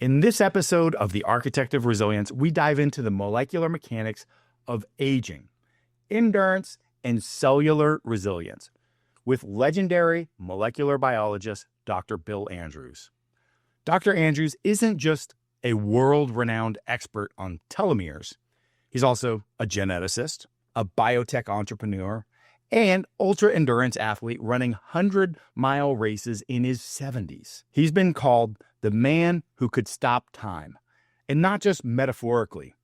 In this episode of The Architect of Resilience, we dive into the molecular mechanics of aging, endurance, and cellular resilience with legendary molecular biologist Dr. Bill Andrews. Dr. Andrews isn't just a world-renowned expert on telomeres. He's also a geneticist, a biotech entrepreneur, and ultra-endurance athlete running 100-mile races in his 70s. He's been called the man who could stop time, and not just metaphorically.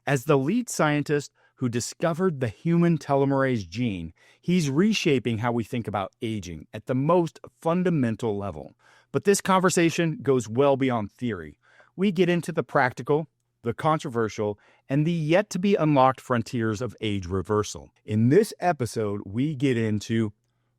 As the lead scientist who discovered the human telomerase gene, he's reshaping how we think about aging at the most fundamental level. But this conversation goes well beyond theory. We get into the practical, the controversial, and the yet-to-be-unlocked frontiers of age reversal. In this episode, we get into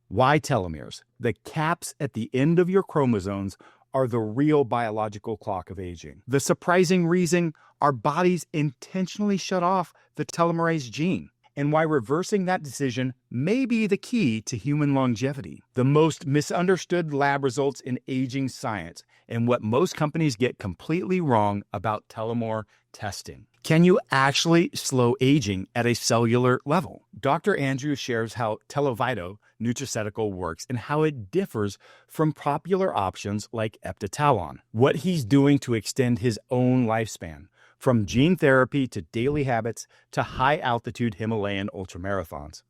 why telomeres, the caps at the end of your chromosomes, are the real biological clock of aging. The surprising reason our bodies intentionally shut off the telomerase gene, and why reversing that decision may be the key to human longevity. The most misunderstood lab results in aging science, and what most companies get completely wrong about telomere testing. Can you actually slow aging at a cellular level? Dr. Andrews shares how Telovito nutraceutical works and how it differs from popular options like eptatalon, what he's doing to extend his own lifespan, from gene therapy to daily habits to high-altitude Himalayan ultramarathons.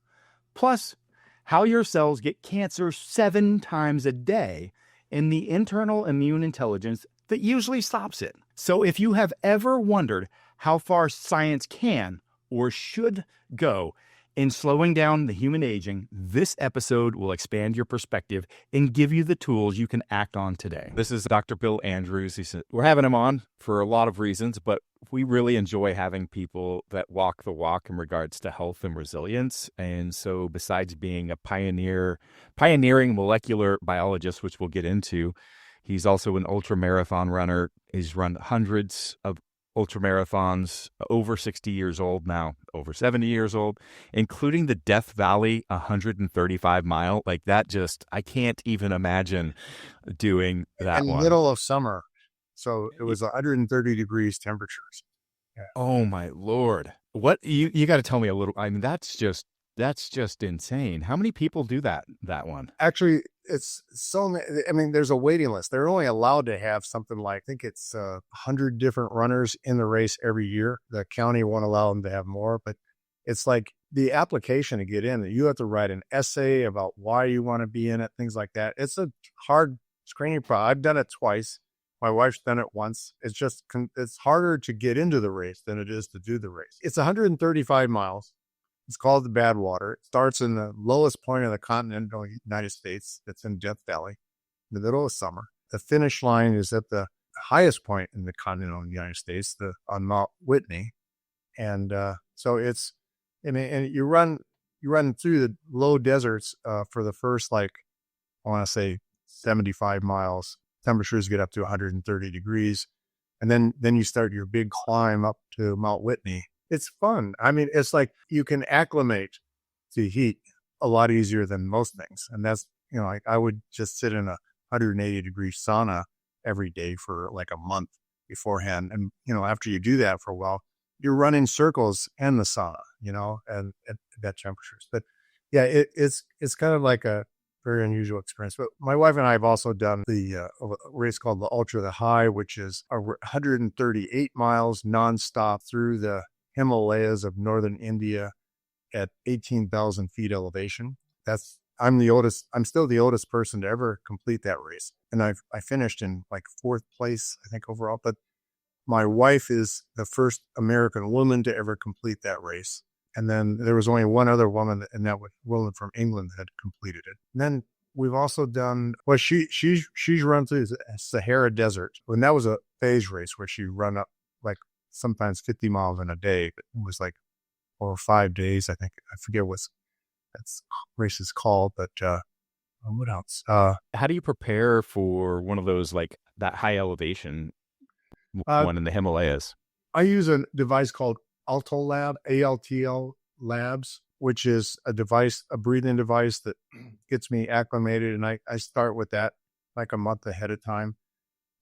Plus, how your cells get cancer 7 times a day and the internal immune intelligence that usually stops it. So if you have ever wondered how far science can or should go in slowing down the human aging, this episode will expand your perspective and give you the tools you can act on today. This is Dr. Bill Andrews. We're having him on for a lot of reasons, but we really enjoy having people that walk the walk in regards to health and resilience. And so besides being a pioneering molecular biologist, which we'll get into, he's also an ultramarathon runner. He's run hundreds of ultramarathons, over 60 years old now, over 70 years old, including the Death Valley 135-mile. Like that I can't even imagine doing that in the one. middle of summer. So it was 130 degrees temperatures. Yeah. Oh my Lord. What you got to tell me a little, I mean, that's just insane. How many people do that one? Actually, it's so, I mean, there's a waiting list. They're only allowed to have something like, I think it's 100 different runners in the race every year. The county won't allow them to have more, but it's like the application to get in, you have to write an essay about why you want to be in it, things like that. It's a hard screening process. I've done it twice. My wife's done it once. It's harder to get into the race than it is to do the race. It's 135 miles. It's called the Badwater. It starts in the lowest point of the continental United States. That's in Death Valley, in the middle of summer. The finish line is at the highest point in the continental United States, on Mount Whitney. And so it's, I mean, and you run through the low deserts for the first, I want to say 75 miles. Temperatures get up to 130 degrees. And then you start your big climb up to Mount Whitney. It's fun. I mean, it's like you can acclimate to heat a lot easier than most things. And that's, I would just sit in a 180-degree sauna every day for like a month beforehand. And, after you do that for a while, you're running circles in the sauna, and at that temperatures. But yeah, it's kind of like a very unusual experience. But my wife and I have also done the race called the Ultra the High, which is 138 miles nonstop through the Himalayas of northern India at 18,000 feet elevation. I'm still the oldest person to ever complete that race. And I finished in 4th place, I think, overall. But my wife is the first American woman to ever complete that race. And then there was only one other woman, and that was a woman from England that had completed it. And then we've also done, she's run through the Sahara Desert. And that was a phase race where she run up sometimes 50 miles in a day. It was 4 or 5 days, I think. I forget what that race is called, but what else? How do you prepare for one of those, that high elevation one in the Himalayas? I use a device called AltoLab, ALTL Labs, which is a breathing device that gets me acclimated. And I start with that a month ahead of time.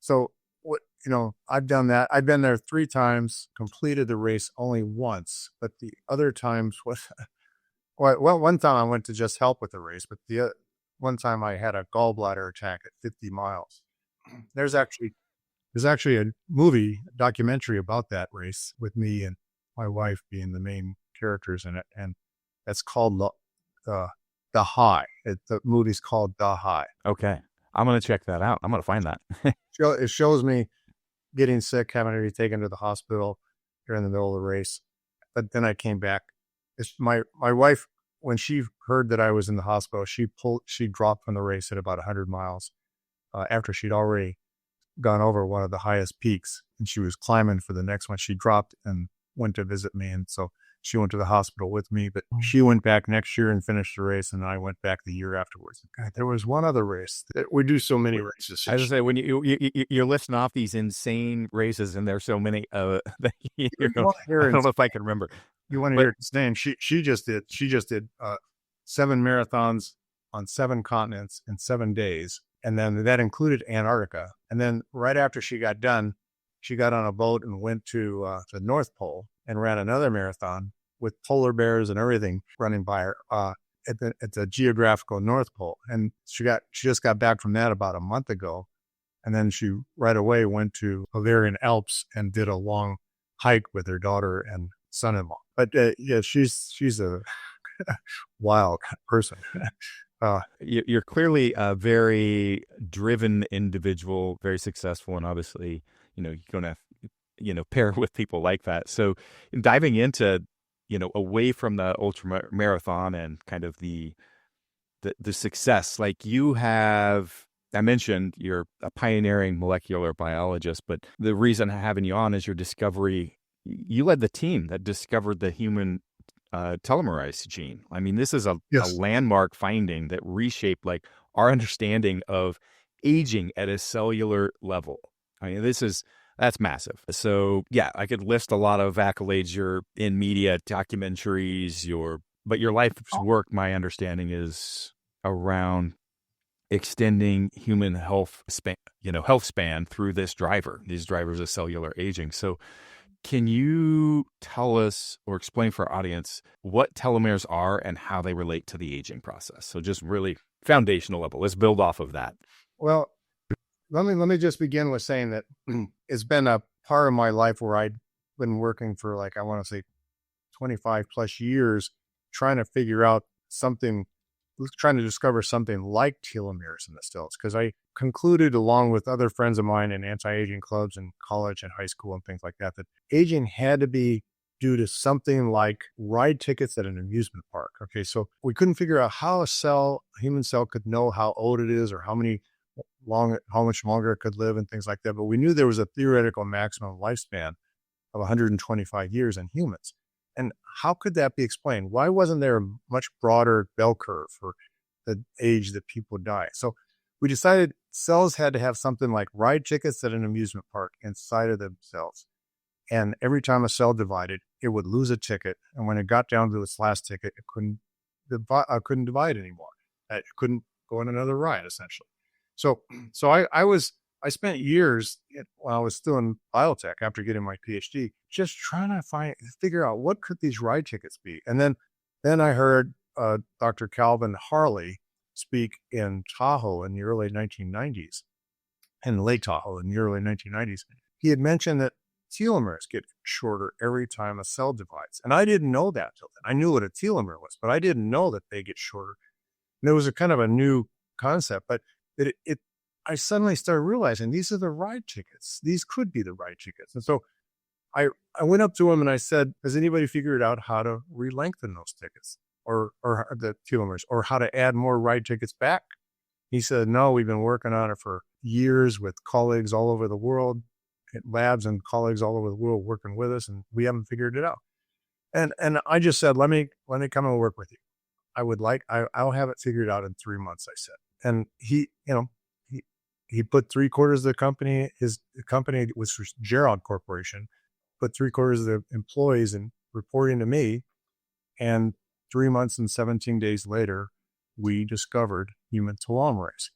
So what, I've done that. I've been there 3 times, completed the race only once, but the other times was, well, one time I went to just help with the race, but one time I had a gallbladder attack at 50 miles. There's actually a movie documentary about that race with me and my wife being the main characters in it, and that's called the High. The movie's called The High. Okay. I'm going to check that out. I'm going to find that. It shows me getting sick, having to be taken to the hospital during the middle of the race. But then I came back. My wife, when she heard that I was in the hospital, she dropped from the race at about 100 miles after she'd already gone over one of the highest peaks, and she was climbing for the next one. She dropped and went to visit me, and so she went to the hospital with me, but she went back next year and finished the race, and I went back the year afterwards. God, there was one other race. We do so many races. I was going to say, when you're listing off these insane races, and there's so many, that I don't know if I can remember. You want to hear its name? She just did 7 marathons on 7 continents in 7 days, and then that included Antarctica. And then right after she got done, she got on a boat and went to the North Pole and ran another marathon with polar bears and everything running by her at the geographical North Pole. And she just got back from that about a month ago, and then she right away went to Bavarian Alps and did a long hike with her daughter and son-in-law. But yeah, she's a wild person. You're clearly a very driven individual, very successful, and obviously, you're going to pair with people like that. So diving into, away from the ultra marathon and kind of the success, like you have, I mentioned you're a pioneering molecular biologist, but the reason having you on is your discovery. You led the team that discovered the human telomerase gene. I mean, this is a landmark finding that reshaped like our understanding of aging at a cellular level. I mean, that's massive. So yeah, I could list a lot of accolades. You're in media, documentaries, but your life's work, my understanding, is around extending human health span through these drivers of cellular aging. So can you tell us or explain for our audience what telomeres are and how they relate to the aging process? So just really foundational level. Let's build off of that. Well, let me just begin with saying that it's been a part of my life where I've been working for, like, I want to say 25 plus years, trying to figure out something, trying to discover something like telomeres in the cells. Because I concluded, along with other friends of mine in anti-aging clubs in college and high school and things like that, that aging had to be due to something like ride tickets at an amusement park. Okay, so we couldn't figure out how a human cell could know how old it is or how much longer it could live and things like that. But we knew there was a theoretical maximum lifespan of 125 years in humans. And how could that be explained? Why wasn't there a much broader bell curve for the age that people die? So we decided cells had to have something like ride tickets at an amusement park inside of themselves. And every time a cell divided, it would lose a ticket. And when it got down to its last ticket, it couldn't divide anymore. It couldn't go on another ride, essentially. So I spent years while I was still in biotech after getting my PhD, just trying to figure out what could these ride tickets be. And then I heard Dr. Calvin Harley speak in Tahoe in the early 1990s, in Lake Tahoe in the early 1990s. He had mentioned that telomeres get shorter every time a cell divides. And I didn't know that till then. I knew what a telomere was, but I didn't know that they get shorter. And it was a kind of a new concept, but I suddenly started realizing these are the ride tickets. These could be the ride tickets. And so I went up to him and I said, has anybody figured out how to re-lengthen those tickets or the telomeres, or how to add more ride tickets back? He said, no, we've been working on it for years with colleagues all over the world, at labs and colleagues all over the world working with us, and we haven't figured it out. And I just said, let me come and work with you. I'll have it figured out in 3 months, I said. And he put 3/4 of the company, his company, which was Gerald Corporation, put 3/4 of the employees in reporting to me. And 3 months and 17 days later, we discovered human telomerase.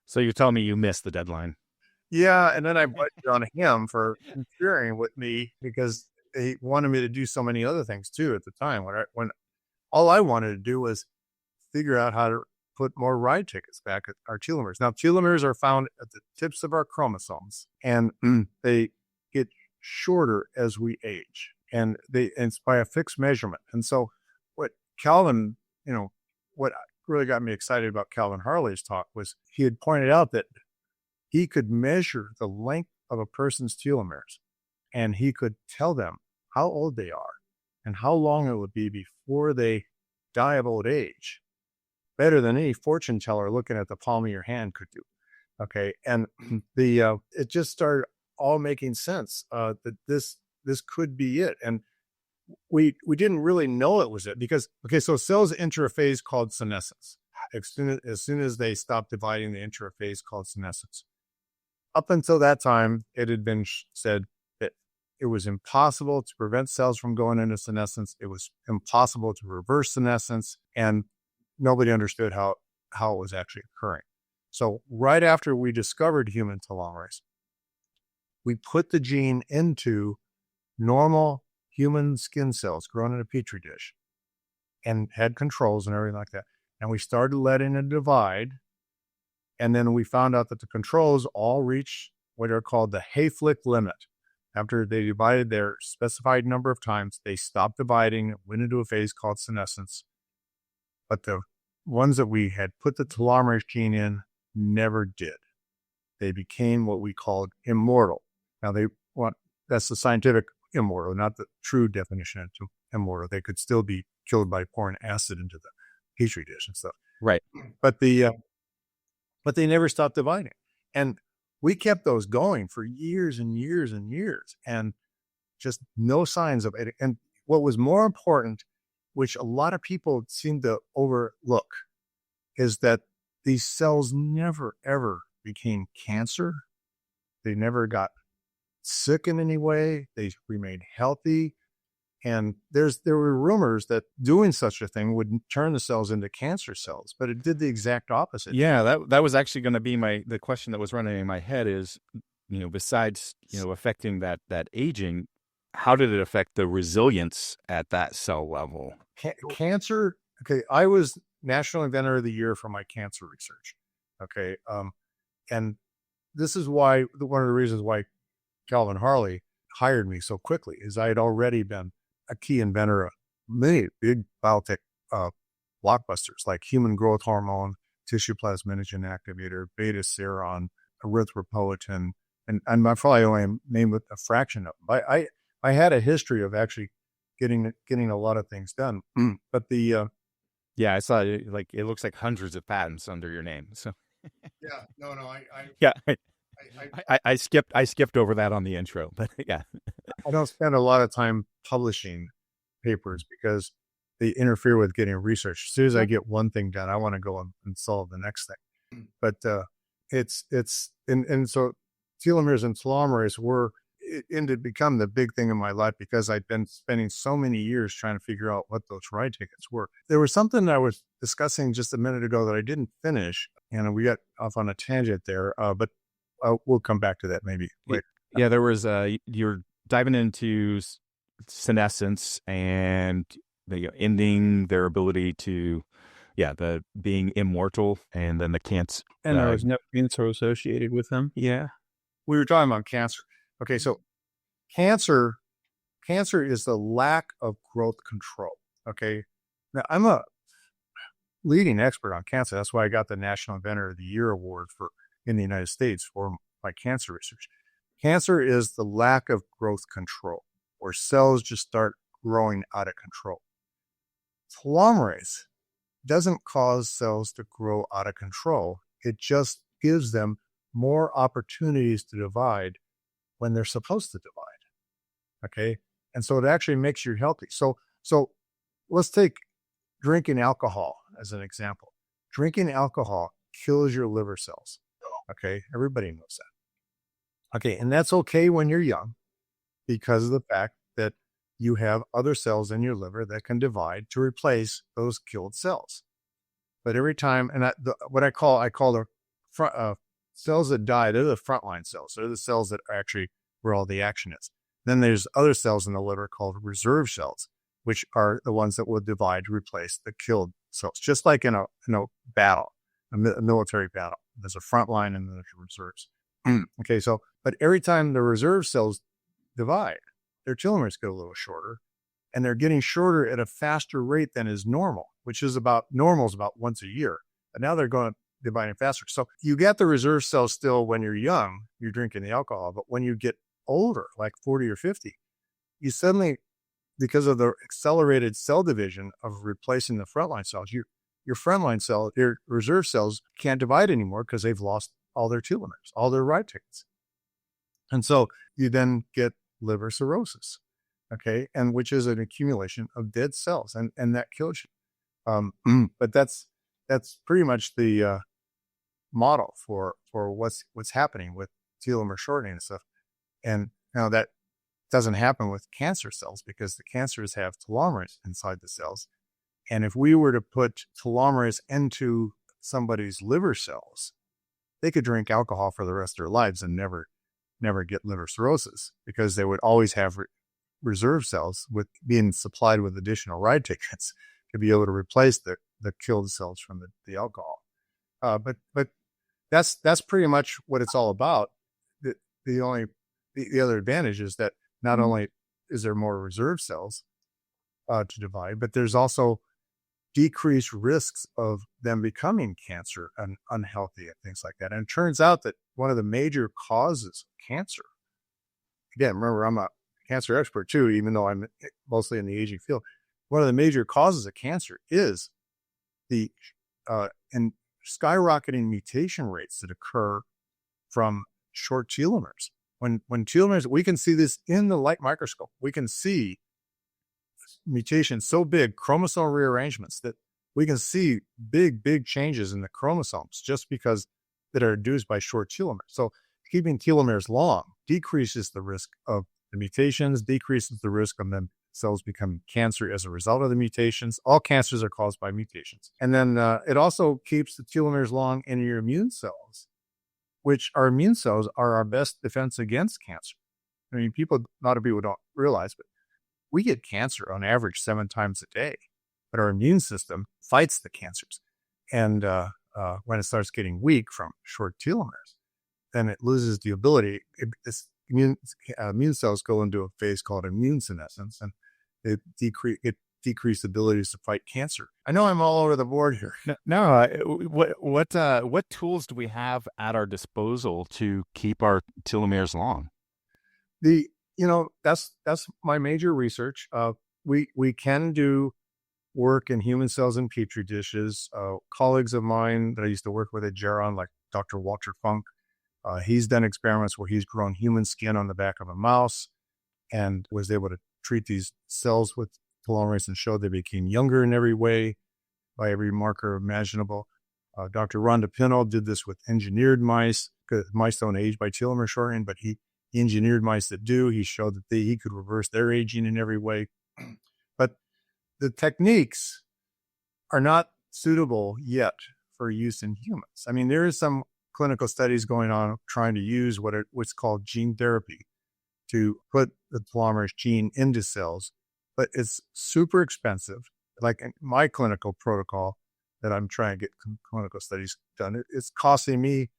So you're telling me you missed the deadline? Yeah, and then I budged on him for interfering with me because he wanted me to do so many other things too at the time when all I wanted to do was figure out how to put more ride tickets back at our telomeres. Now, telomeres are found at the tips of our chromosomes, and they get shorter as we age, and it's by a fixed measurement. And so, what Calvin, what really got me excited about Calvin Harley's talk was he had pointed out that he could measure the length of a person's telomeres, and he could tell them how old they are and how long it would be before they die of old age, better than any fortune teller looking at the palm of your hand could do. Okay, and it just started all making sense that this could be it, and we didn't really know it was it because so cells enter a phase called senescence. As soon as they stop dividing, they enter a phase called senescence. Up until that time, it had been said that it was impossible to prevent cells from going into senescence. It was impossible to reverse senescence, and nobody understood how it was actually occurring. So right after we discovered human telomerase, we put the gene into normal human skin cells grown in a petri dish and had controls and everything like that. And we started letting it divide. And then we found out that the controls all reached what are called the Hayflick limit. After they divided their specified number of times, they stopped dividing, went into a phase called senescence. But the ones that we had put the telomerase gene in never did. They became what we called immortal. Now that's the scientific immortal, not the true definition of immortal. They could still be killed by pouring acid into the petri dish and stuff. Right. But they never stopped dividing. And we kept those going for years and years and years, and just no signs of it. And what was more important, which a lot of people seem to overlook, is that these cells never, ever became cancer. They never got sick in any way. They remained healthy. And there were rumors that doing such a thing would turn the cells into cancer cells, but it did the exact opposite. Yeah, that was actually going to be the question that was running in my head is, besides, affecting that aging, how did it affect the resilience at that cell level? Cancer. Okay. I was National Inventor of the Year for my cancer research. Okay. And this is one of the reasons why Calvin Harley hired me so quickly is I had already been a key inventor of many big biotech blockbusters like human growth hormone, tissue plasminogen activator, beta seron, erythropoietin, and I probably only named a fraction of them. I had a history of actually getting a lot of things done, but yeah, I saw it looks like hundreds of patents under your name. So yeah, I skipped over that on the intro, but yeah. I don't spend a lot of time publishing papers because they interfere with getting research. As soon as I get one thing done, I want to go and solve the next thing. But and so telomeres and telomerase ended become the big thing in my life because I'd been spending so many years trying to figure out what those ride tickets were. There was something I was discussing just a minute ago that I didn't finish, and we got off on a tangent there, but we'll come back to that maybe later. Yeah, there was you're diving into senescence and ending their ability to, the being immortal, and then the cancer. And there was no cancer associated with them. Yeah. We were talking about cancer. Okay, so cancer is the lack of growth control. Okay, now I'm a leading expert on cancer. That's why I got the National Inventor of the Year award in the United States for my cancer research. Cancer is the lack of growth control, where cells just start growing out of control. Telomerase doesn't cause cells to grow out of control. It just gives them more opportunities to divide when they're supposed to divide. Okay. And so it actually makes you healthy. So let's take drinking alcohol as an example. Drinking alcohol kills your liver cells. Okay. Everybody knows that. Okay. And that's okay when you're young because of the fact that you have other cells in your liver that can divide to replace those killed cells. But every time, and I call the cells that die, they're the frontline cells. They're the cells that are actually where all the action is. Then there's other cells in the liver called reserve cells, which are the ones that will divide to replace the killed cells, just like in a battle, a military battle. There's a front line and then there's reserves. Okay, so, but every time the reserve cells divide, their telomeres get a little shorter, and they're getting shorter at a faster rate than is normal, which is about once a year. But now they're going dividing faster. So you get the reserve cells still when you're young, you're drinking the alcohol, but when you get older, like 40 or 50, you suddenly, because of the accelerated cell division of replacing the frontline cells, your frontline cell, your reserve cells can't divide anymore because they've lost all their telomeres, all their ride tickets. And so you then get liver cirrhosis, okay, and which is an accumulation of dead cells, and that kills you. But that's pretty much the model for what's happening with telomere shortening and stuff. And now that doesn't happen with cancer cells because the cancers have telomerase inside the cells. And if we were to put telomerase into somebody's liver cells, they could drink alcohol for the rest of their lives and never get liver cirrhosis because they would always have reserve cells with being supplied with additional ride tickets to be able to replace the killed cells from the alcohol. But that's pretty much what it's all about. The other advantage is that not only is there more reserve cells to divide, but there's also decreased risks of them becoming cancer and unhealthy and things like that. And it turns out that one of the major causes of cancer, again, remember, I'm a cancer expert too, even though I'm mostly in the aging field. One of the major causes of cancer is the skyrocketing mutation rates that occur from short telomeres. When telomeres, we can see this in the light microscope. We can see mutations so big, chromosome rearrangements, that we can see big changes in the chromosomes just because that are induced by short telomeres. So keeping telomeres long decreases the risk of the mutations, decreases the risk of them cells becoming cancer as a result of the mutations. All cancers are caused by mutations. And then it also keeps the telomeres long in your immune cells, which our immune cells are our best defense against cancer. I mean, a lot of people don't realize, but we get cancer on average 7 times a day, but our immune system fights the cancers. And when it starts getting weak from short telomeres, then it loses the ability. Immune cells go into a phase called immune senescence, and it decrease abilities to fight cancer. I know I'm all over the board here. What tools do we have at our disposal to keep our telomeres long? That's my major research. We can do work in human cells in petri dishes. Colleagues of mine that I used to work with at Geron, like Dr. Walter Funk, he's done experiments where he's grown human skin on the back of a mouse and was able to treat these cells with telomerase and showed they became younger in every way by every marker imaginable. Dr. Rhonda Pino did this with engineered mice, because mice don't age by telomere shortening, but he engineered mice that do. He showed that he could reverse their aging in every way. But the techniques are not suitable yet for use in humans. I mean, there is some clinical studies going on trying to use what's called gene therapy to put the telomerase gene into cells, but it's super expensive. Like in my clinical protocol that I'm trying to get clinical studies done, it's costing me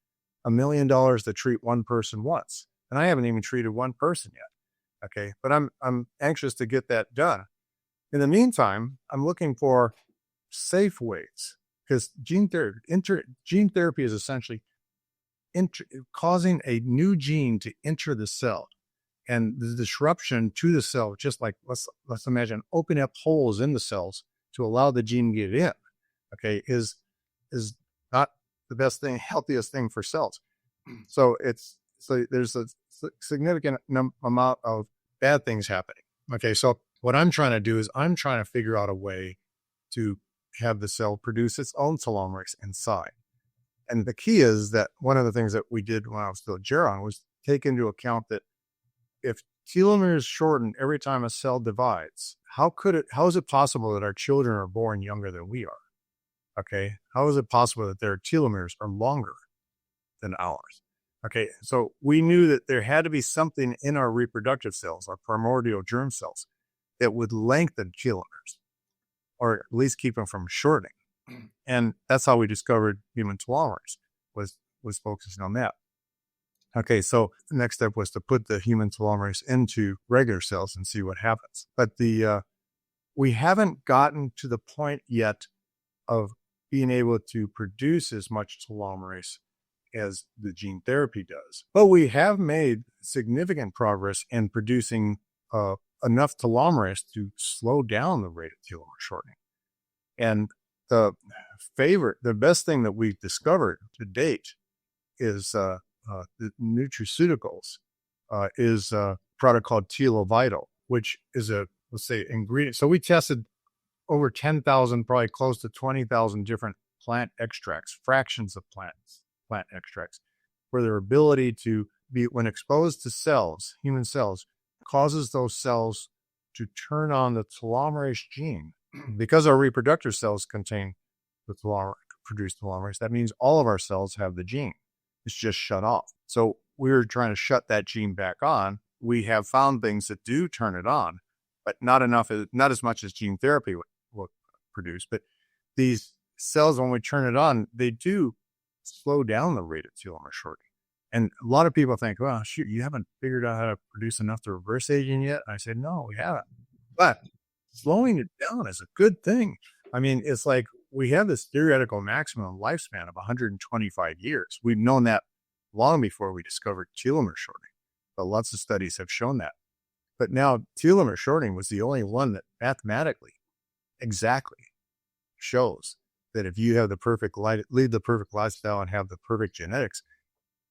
$1 million to treat one person once. And I haven't even treated one person yet. Okay. But I'm anxious to get that done. In the meantime, I'm looking for safe ways, because gene therapy is essentially causing a new gene to enter the cell, and the disruption to the cell, just like let's imagine opening up holes in the cells to allow the gene to get in. Okay, is not the best thing, healthiest thing for cells. So there's a significant amount of bad things happening. Okay, so what I'm trying to do is I'm trying to figure out a way to have the cell produce its own telomerase inside. And the key is that one of the things that we did when I was still at Geron was take into account that if telomeres shorten every time a cell divides, how is it possible that our children are born younger than we are? Okay, how is it possible that their telomeres are longer? than ours. Okay, so we knew that there had to be something in our reproductive cells, our primordial germ cells, that would lengthen telomeres, or at least keep them from shortening. And that's how we discovered human telomerase, was focusing on that. Okay, so the next step was to put the human telomerase into regular cells and see what happens. But we haven't gotten to the point yet of being able to produce as much telomerase as the gene therapy does. But we have made significant progress in producing enough telomerase to slow down the rate of telomere shortening. And the best thing that we've discovered to date is the nutraceuticals, is a product called Telovital, which is let's say, ingredient. So we tested over 10,000, probably close to 20,000 different plant extracts, fractions of plant extracts, where their ability to be, when exposed to cells, human cells, causes those cells to turn on the telomerase gene. Because our reproductive cells contain produce telomerase, that means all of our cells have the gene. It's just shut off. So we're trying to shut that gene back on. We have found things that do turn it on, but not as much as gene therapy will produce. But these cells, when we turn it on, they do slow down the rate of telomere shortening. And a lot of people think, well, shoot, you haven't figured out how to produce enough to reverse aging yet. And I say, no, we haven't. But slowing it down is a good thing. I mean, it's like we have this theoretical maximum lifespan of 125 years. We've known that long before we discovered telomere shortening, but lots of studies have shown that. But now telomere shortening was the only one that mathematically exactly shows that if you have lead the perfect lifestyle and have the perfect genetics,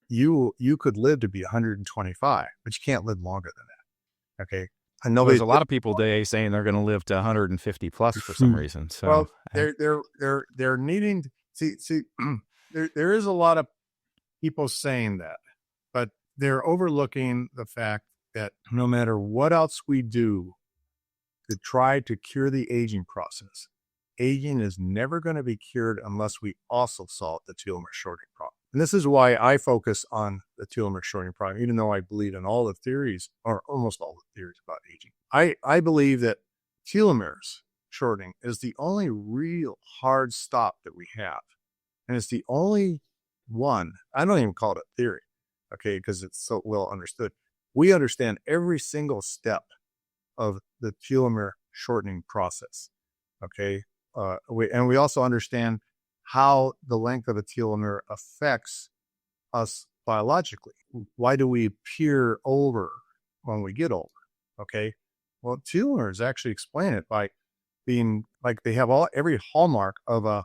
you could live to be 125, but you can't live longer than that. Okay. And there's a lot of people today saying they're going to live to 150 plus for some reason. So well, they're needing to see there is a lot of people saying that, but they're overlooking the fact that no matter what else we do to try to cure the aging process, aging is never going to be cured unless we also solve the telomere shortening problem. And this is why I focus on the telomere shortening problem, even though I believe in all the theories, or almost all the theories about aging. I believe that telomeres shortening is the only real hard stop that we have. And it's the only one, I don't even call it a theory, okay, because it's so well understood. We understand every single step of the telomere shortening process, okay? We also understand how the length of a telomere affects us biologically. Why do we appear older when we get older? Okay. Well, telomeres actually explain it by being like they have every hallmark of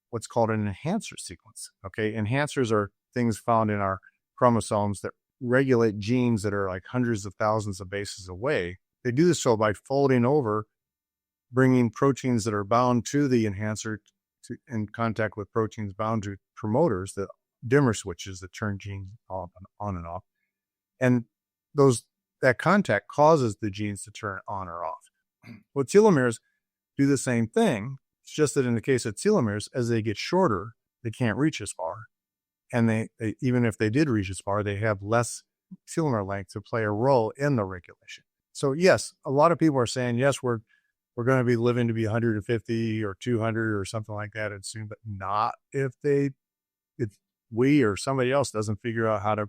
what's called an enhancer sequence. Okay. Enhancers are things found in our chromosomes that regulate genes that are like hundreds of thousands of bases away. They do this so by folding over, bringing proteins that are bound to the enhancer in contact with proteins bound to promoters, the dimmer switches that turn genes on and off. And that contact causes the genes to turn on or off. Well, telomeres do the same thing. It's just that in the case of telomeres, as they get shorter, they can't reach as far. And they even if they did reach as far, they have less telomere length to play a role in the regulation. So yes, a lot of people are saying, yes, we're going to be living to be 150 or 200 or something like that and soon, but not if we or somebody else doesn't figure out how to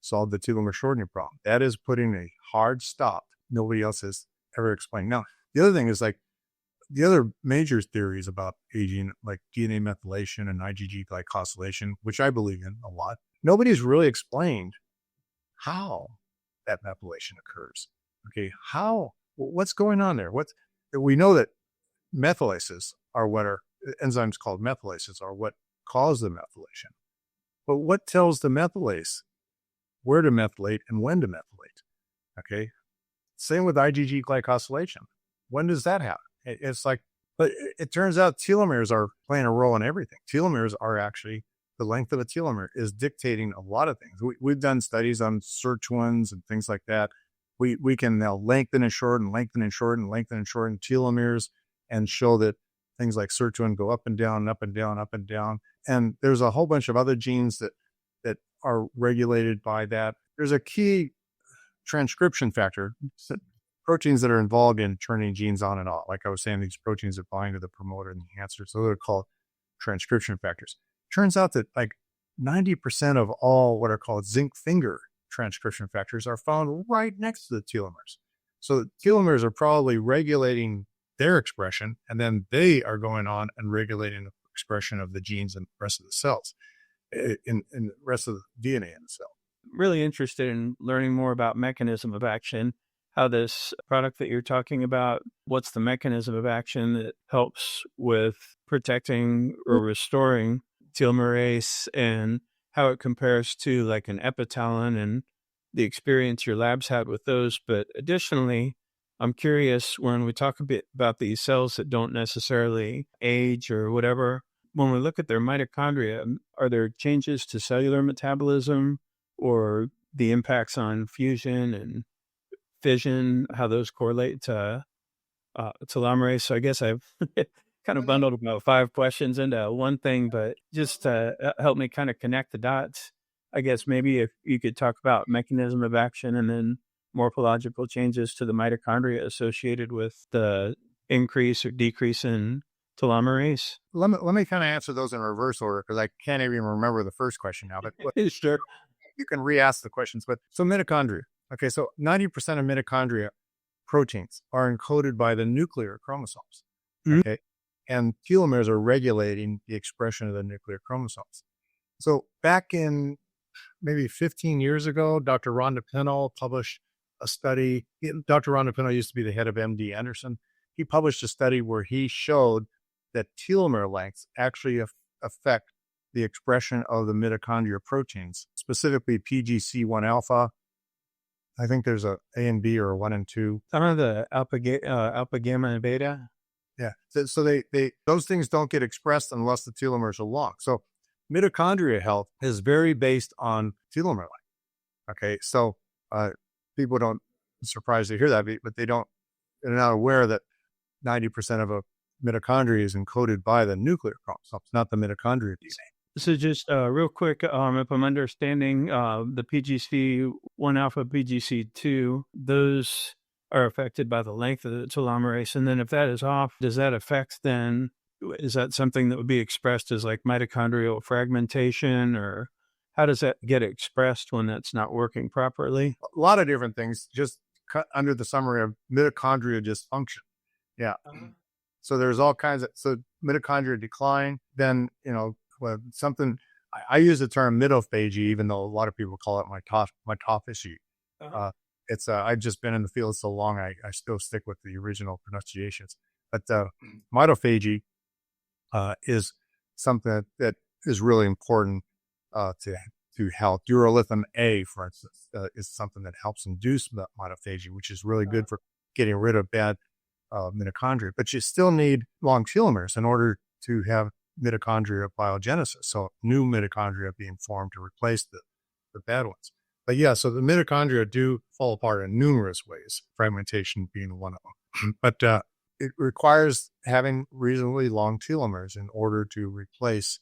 solve the telomere shortening problem. That is putting a hard stop. Nobody else has ever explained. Now, the other thing is like the other major theories about aging, like DNA methylation and IgG glycosylation, which I believe in a lot. Nobody's really explained how that methylation occurs. Okay. What's going on there? We know that methylases are enzymes called methylases are what cause the methylation. But what tells the methylase where to methylate and when to methylate? Okay. Same with IgG glycosylation. When does that happen? It's like, but it turns out telomeres are playing a role in everything. Telomeres are actually, the length of a telomere is dictating a lot of things. We've done studies on sirtuins and things like that. We can now lengthen and shorten telomeres and show that things like sirtuin go up and down, up and down, up and down. And there's a whole bunch of other genes that are regulated by that. There's a key transcription factor, proteins that are involved in turning genes on and off. Like I was saying, these proteins that bind to the promoter and enhancer, so they're called transcription factors. Turns out that like 90% of all what are called zinc finger transcription factors are found right next to the telomeres. So the telomeres are probably regulating their expression, and then they are going on and regulating the expression of the genes in the rest of the cells, in the rest of the DNA in the cell. Really interested in learning more about mechanism of action, how this product that you're talking about, what's the mechanism of action that helps with protecting or restoring telomerase, and how it compares to like an epitalon and the experience your labs had with those. But additionally, I'm curious, when we talk a bit about these cells that don't necessarily age or whatever, when we look at their mitochondria, are there changes to cellular metabolism or the impacts on fusion and fission, how those correlate to telomerase? So I guess I've kind of bundled about 5 questions into one thing, but just to help me kind of connect the dots, I guess maybe if you could talk about mechanism of action and then morphological changes to the mitochondria associated with the increase or decrease in telomerase. Let me kind of answer those in reverse order, because I can't even remember the first question now, but Sure. you can re-ask the questions. But so mitochondria. Okay, so 90% of mitochondria proteins are encoded by the nuclear chromosomes. Okay, and telomeres are regulating the expression of the nuclear chromosomes. So back in maybe 15 years ago, Dr. Rhonda Pennell published a study. Dr. Rhonda Pennell used to be the head of MD Anderson. He published a study where he showed that telomere lengths actually affect the expression of the mitochondria proteins, specifically PGC1 alpha. I think there's a and B or a 1 and 2. Some of the alpha, gamma, and beta. Yeah. So they those things don't get expressed unless the telomeres are long. So mitochondria health is very based on telomere length. Okay. So people don't, surprised to hear that, but they're not aware that 90% of a mitochondria is encoded by the nuclear chromosomes, not the mitochondria DNA. So just real quick, if I'm understanding the PGC1 alpha, PGC2, those are affected by the length of the telomerase. And then if that is off, does that affect then, is that something that would be expressed as like mitochondrial fragmentation, or how does that get expressed when that's not working properly? A lot of different things, just under the summary of mitochondria dysfunction. Yeah. So there's all kinds of, so mitochondria decline, then, something, I use the term mitophagy, even though a lot of people call it mitophagy. I've just been in the field so long, I still stick with the original pronunciations. But mitophagy is something that is really important to health. Urolithin A, for instance, is something that helps induce mitophagy, which is really good for getting rid of bad mitochondria. But you still need long telomeres in order to have mitochondria biogenesis, so new mitochondria being formed to replace the bad ones. But yeah, so the mitochondria do fall apart in numerous ways, fragmentation being one of them. But it requires having reasonably long telomeres in order to replace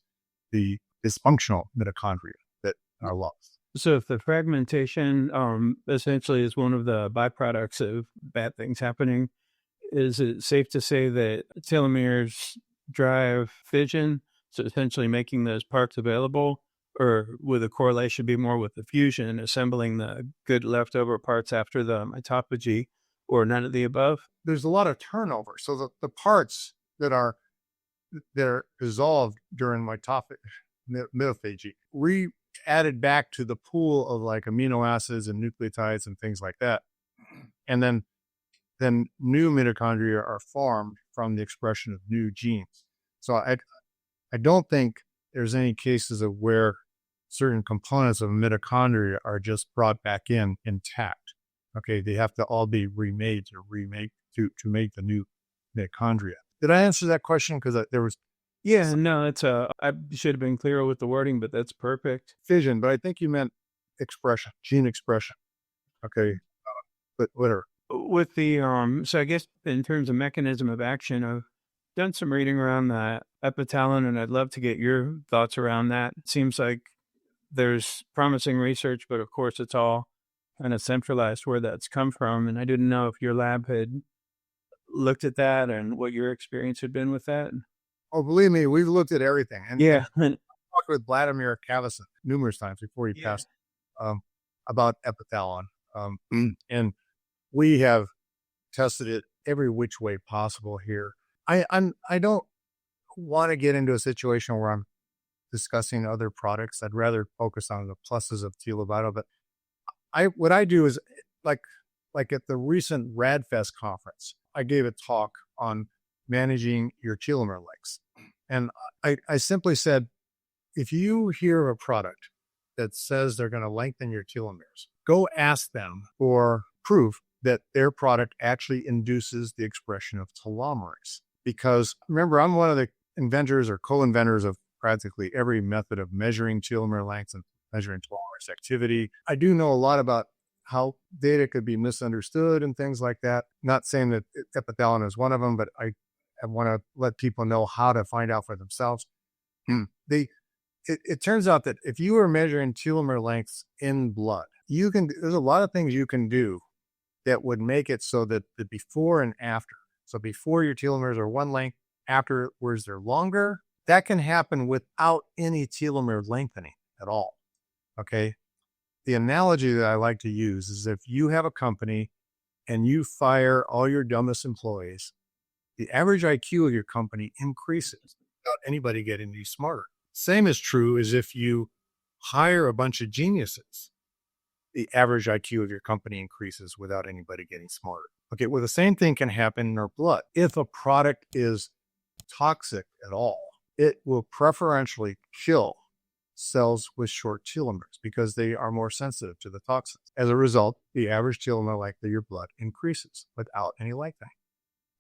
the dysfunctional mitochondria that are lost. So if the fragmentation essentially is one of the byproducts of bad things happening, is it safe to say that telomeres drive fission, so essentially making those parts available, or would the correlation be more with the fusion, assembling the good leftover parts after the mitophagy, or none of the above? There's a lot of turnover. So the parts that are dissolved during mitophagy added back to the pool of like amino acids and nucleotides and things like that. And then new mitochondria are formed from the expression of new genes. So I don't think there's any cases of where certain components of mitochondria are just brought back in intact. Okay, they have to all be remade to make the new mitochondria. Did I answer that question? Because there was no, I should have been clearer with the wording, but that's perfect. Fission, but I think you meant expression, gene expression. Okay, but whatever. With the so I guess in terms of mechanism of action, I've done some reading around the epitalon, and I'd love to get your thoughts around that. It seems like there's promising research, but of course it's all kind of centralized where that's come from. And I didn't know if your lab had looked at that and what your experience had been with that. Oh, believe me, we've looked at everything. And Yeah. I talked with Vladimir Kavison numerous times before he passed about epithalon. And we have tested it every which way possible here. I don't want to get into a situation where I'm discussing other products. I'd rather focus on the pluses of Telovital. But what I do is like at the recent RadFest conference, I gave a talk on managing your telomere lengths. And I simply said, if you hear a product that says they're going to lengthen your telomeres, go ask them for proof that their product actually induces the expression of telomerase. Because remember, I'm one of the inventors or co-inventors of practically every method of measuring telomere lengths and measuring telomerase activity. I do know a lot about how data could be misunderstood and things like that. Not saying that epithalon is one of them, but I want to let people know how to find out for themselves. It turns out that if you are measuring telomere lengths in blood, there's a lot of things you can do that would make it so that the before and after, so before your telomeres are one length, afterwards they're longer, that can happen without any telomere lengthening at all. Okay. The analogy that I like to use is if you have a company and you fire all your dumbest employees, the average IQ of your company increases without anybody getting any smarter. Same is true as if you hire a bunch of geniuses. The average IQ of your company increases without anybody getting smarter. Okay, well, the same thing can happen in our blood. If a product is toxic at all, it will preferentially kill cells with short telomeres because they are more sensitive to the toxins. As a result, the average telomere length of your blood increases without any lengthening.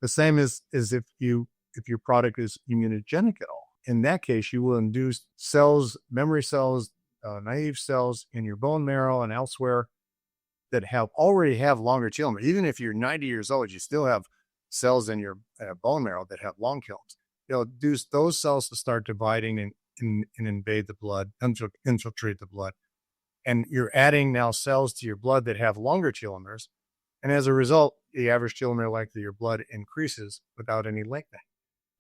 The same is if your product is immunogenic at all. In that case, you will induce cells, memory cells, naive cells in your bone marrow and elsewhere that already have longer telomeres. Even if you're 90 years old, you still have cells in your bone marrow that have long telomeres. They'll induce those cells to start dividing and invade the blood, infiltrate the blood. And you're adding now cells to your blood that have longer telomeres. And as a result, the average telomere length of your blood increases without any lengthening.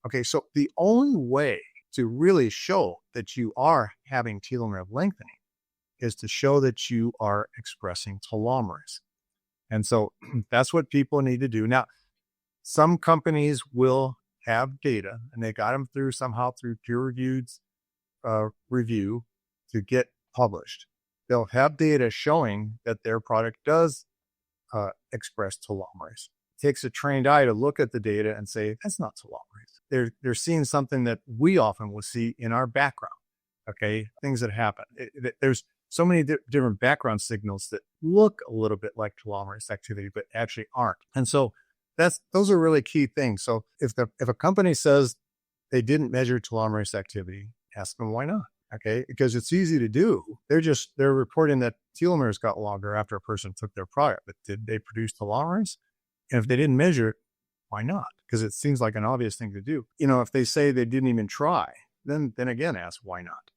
Okay, so the only way to really show that you are having telomere lengthening is to show that you are expressing telomerase. And so that's what people need to do. Now, some companies will have data, and they got them somehow through peer-reviewed review to get published. They'll have data showing that their product does express telomerase. It takes a trained eye to look at the data and say, that's not telomerase. They're seeing something that we often will see in our background, okay? Things that happen. There's so many different background signals that look a little bit like telomerase activity, but actually aren't. And so those are really key things. So if a company says they didn't measure telomerase activity, ask them why not, okay? Because it's easy to do. They're reporting that telomeres got longer after a person took their product, but did they produce telomerase? And if they didn't measure it, why not? Because it seems like an obvious thing to do. If they say they didn't even try, then again, ask why not?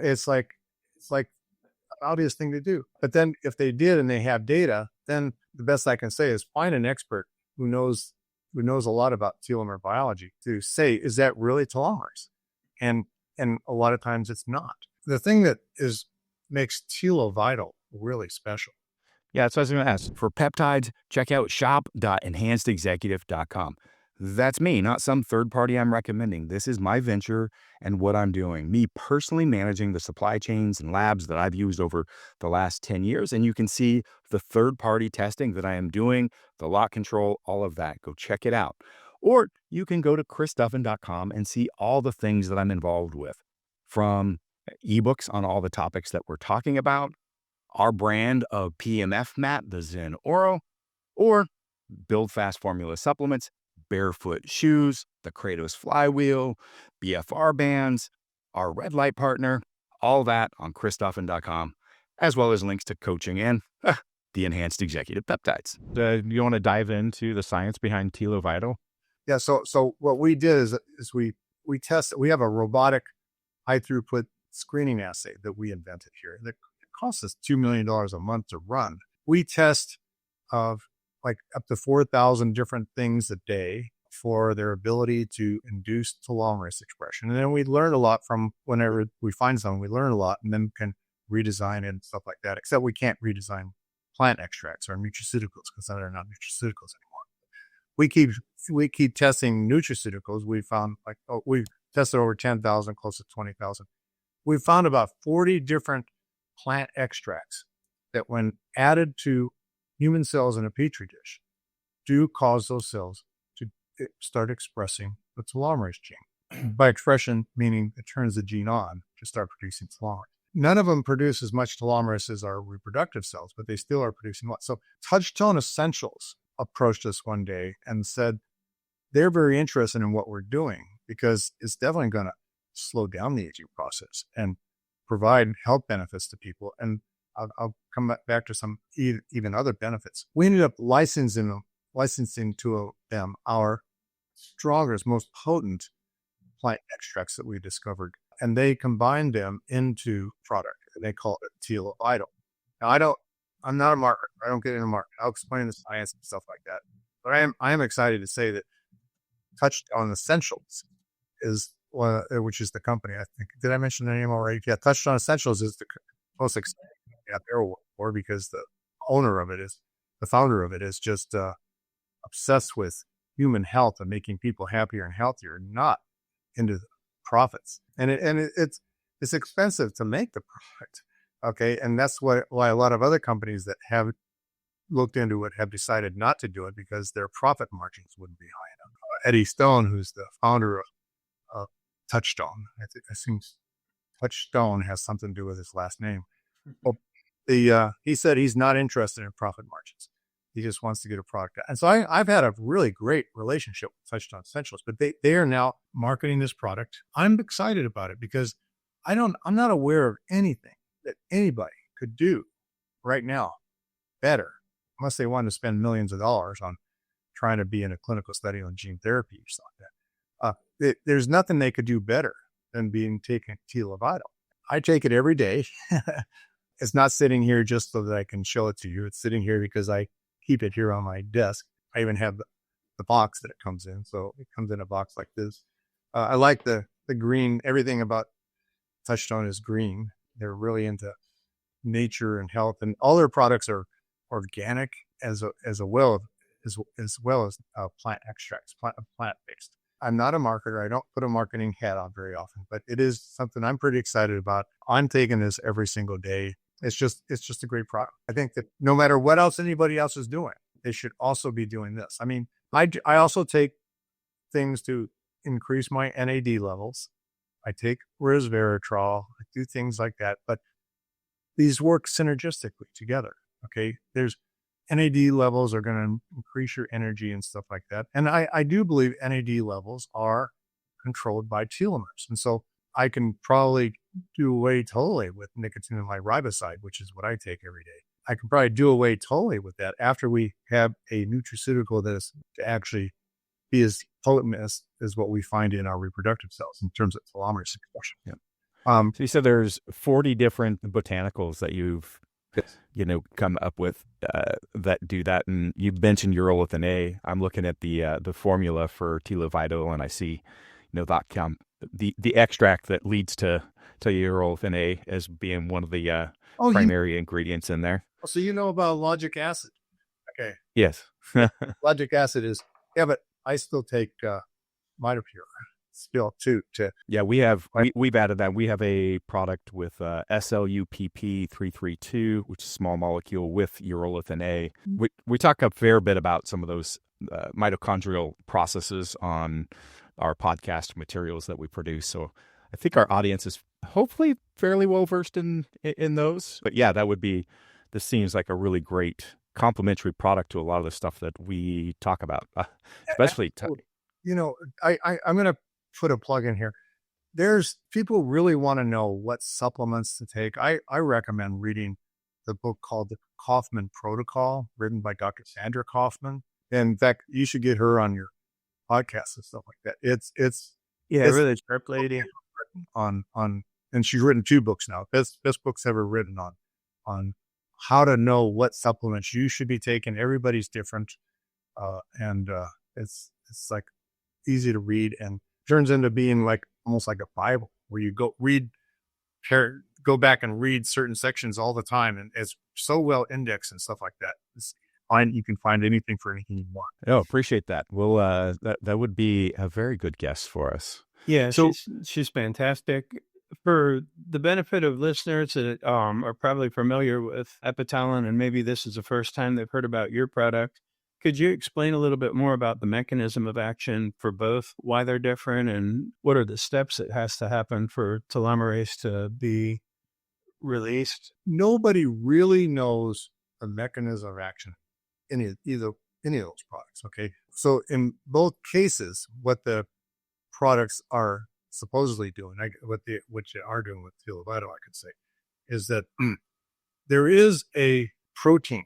It's like an obvious thing to do. But then if they did and they have data, then the best I can say is find an expert who knows a lot about telomere biology to say, is that really telomerase? And a lot of times it's not. The thing that makes Telovital really special. Yeah, that's what I was going to ask. For peptides, check out shop.enhancedexecutive.com. That's me, not some third party I'm recommending. This is my venture and what I'm doing. Me personally managing the supply chains and labs that I've used over the last 10 years. And you can see the third party testing that I am doing, the lot control, all of that. Go check it out. Or you can go to chrisduffin.com and see all the things that I'm involved with, from ebooks on all the topics that we're talking about, our brand of PMF mat, the Zen Oro, or Build Fast Formula supplements, barefoot shoes, the Kratos flywheel, BFR bands, our red light partner, all that on chrisduffin.com, as well as links to coaching and the enhanced executive peptides. You want to dive into the science behind Telovital? Yeah. So what we did is we test. We have a robotic high throughput screening assay that we invented here. That costs us $2 million a month to run. We test of like up to 4,000 different things a day for their ability to induce telomerase expression. And then we learn a lot from whenever we find something, we learn a lot and then can redesign it and stuff like that, except we can't redesign plant extracts or nutraceuticals because they're not nutraceuticals anymore. We keep testing nutraceuticals. We found we've tested over 10,000, close to 20,000. We found about 40 different plant extracts that when added to human cells in a petri dish do cause those cells to start expressing the telomerase gene. By expression, meaning it turns the gene on to start producing telomerase. None of them produce as much telomerase as our reproductive cells, but they still are producing what? So Touchstone Essentials approached us one day and said they're very interested in what we're doing because it's definitely going to slow down the aging process and provide health benefits to people. And I'll come back to some even other benefits. We ended up licensing to them our strongest, most potent plant extracts that we discovered. And they combined them into product. They call it Telovital. Now, I'm not a marketer. I don't get into marketing. I'll explain the science and stuff like that. But I am excited to say that Touchstone Essentials is one, which is the company. I think, did I mention the name already? Yeah, Touchstone Essentials is the most exciting out there for because the founder of it is just obsessed with human health and making people happier and healthier, not into profits. And it's expensive to make the product. Okay. And that's why a lot of other companies that have looked into it have decided not to do it because their profit margins wouldn't be high enough. Eddie Stone, who's the founder of Touchstone, I think Touchstone has something to do with his last name. Well, he said he's not interested in profit margins. He just wants to get a product out. And so I've had a really great relationship with Touchstone Essentials, but they are now marketing this product. I'm excited about it because I'm not aware of anything that anybody could do right now better, unless they want to spend millions of dollars on trying to be in a clinical study on gene therapy or something like that. There's nothing they could do better than taking Telovital. I take it every day. It's not sitting here just so that I can show it to you. It's sitting here because I keep it here on my desk. I even have the box that it comes in. So it comes in a box like this. I like the green. Everything about Touchstone is green. They're really into nature and health, and all their products are organic as well as plant extracts, plant based. I'm not a marketer. I don't put a marketing hat on very often, but it is something I'm pretty excited about. I'm taking this every single day. It's just a great product. I think that no matter what else anybody else is doing, they should also be doing this. I mean, I also take things to increase my NAD levels. I take resveratrol. I do things like that, but these work synergistically together. Okay. There's NAD levels are going to increase your energy and stuff like that. And I do believe NAD levels are controlled by telomeres. And so I can probably do away totally with nicotinamide riboside, which is what I take every day. I can probably do away totally with that after we have a nutraceutical that is to actually be as potent as what we find in our reproductive cells in terms of telomerase expression. Yeah. So you said there's 40 different botanicals that you've come up with that do that, and you mentioned urolithin A. I'm looking at the formula for Telovital, and I see, the extract that leads to urolithin A as being one of the primary ingredients in there. So you know about logic acid? Okay. Yes. Logic acid is but I still take Mitopure still too. We've added that. We have a product with SLUPP332, which is a small molecule with urolithin A. We talk a fair bit about some of those mitochondrial processes on our podcast materials that we produce. So I think our audience is hopefully fairly well versed in those. But yeah, this seems like a really great complementary product to a lot of the stuff that we talk about, especially. I'm going to put a plug in here. There's people really want to know what supplements to take. I recommend reading the book called The Kaufman Protocol, written by Dr. Sandra Kaufman. And in fact, you should get her on your podcast and stuff like that. It's really sharp lady. and she's written 2 books now. Best books ever written on how to know what supplements you should be taking. Everybody's different, and it's like easy to read and turns into being like almost like a Bible where you go back and read certain sections all the time, and it's so well indexed and stuff like that. You can find anything for anything you want. Oh, appreciate that. Well, that would be a very good guest for us. Yeah, So- she's fantastic. For the benefit of listeners that are probably familiar with Epitalon, and maybe this is the first time they've heard about your product, could you explain a little bit more about the mechanism of action for both, why they're different, and what are the steps that has to happen for telomerase to be released? Nobody really knows the mechanism of action in any of those products. Okay, so in both cases, what the products are supposedly doing, what they are doing with Telomeres, I could say, is that there is a protein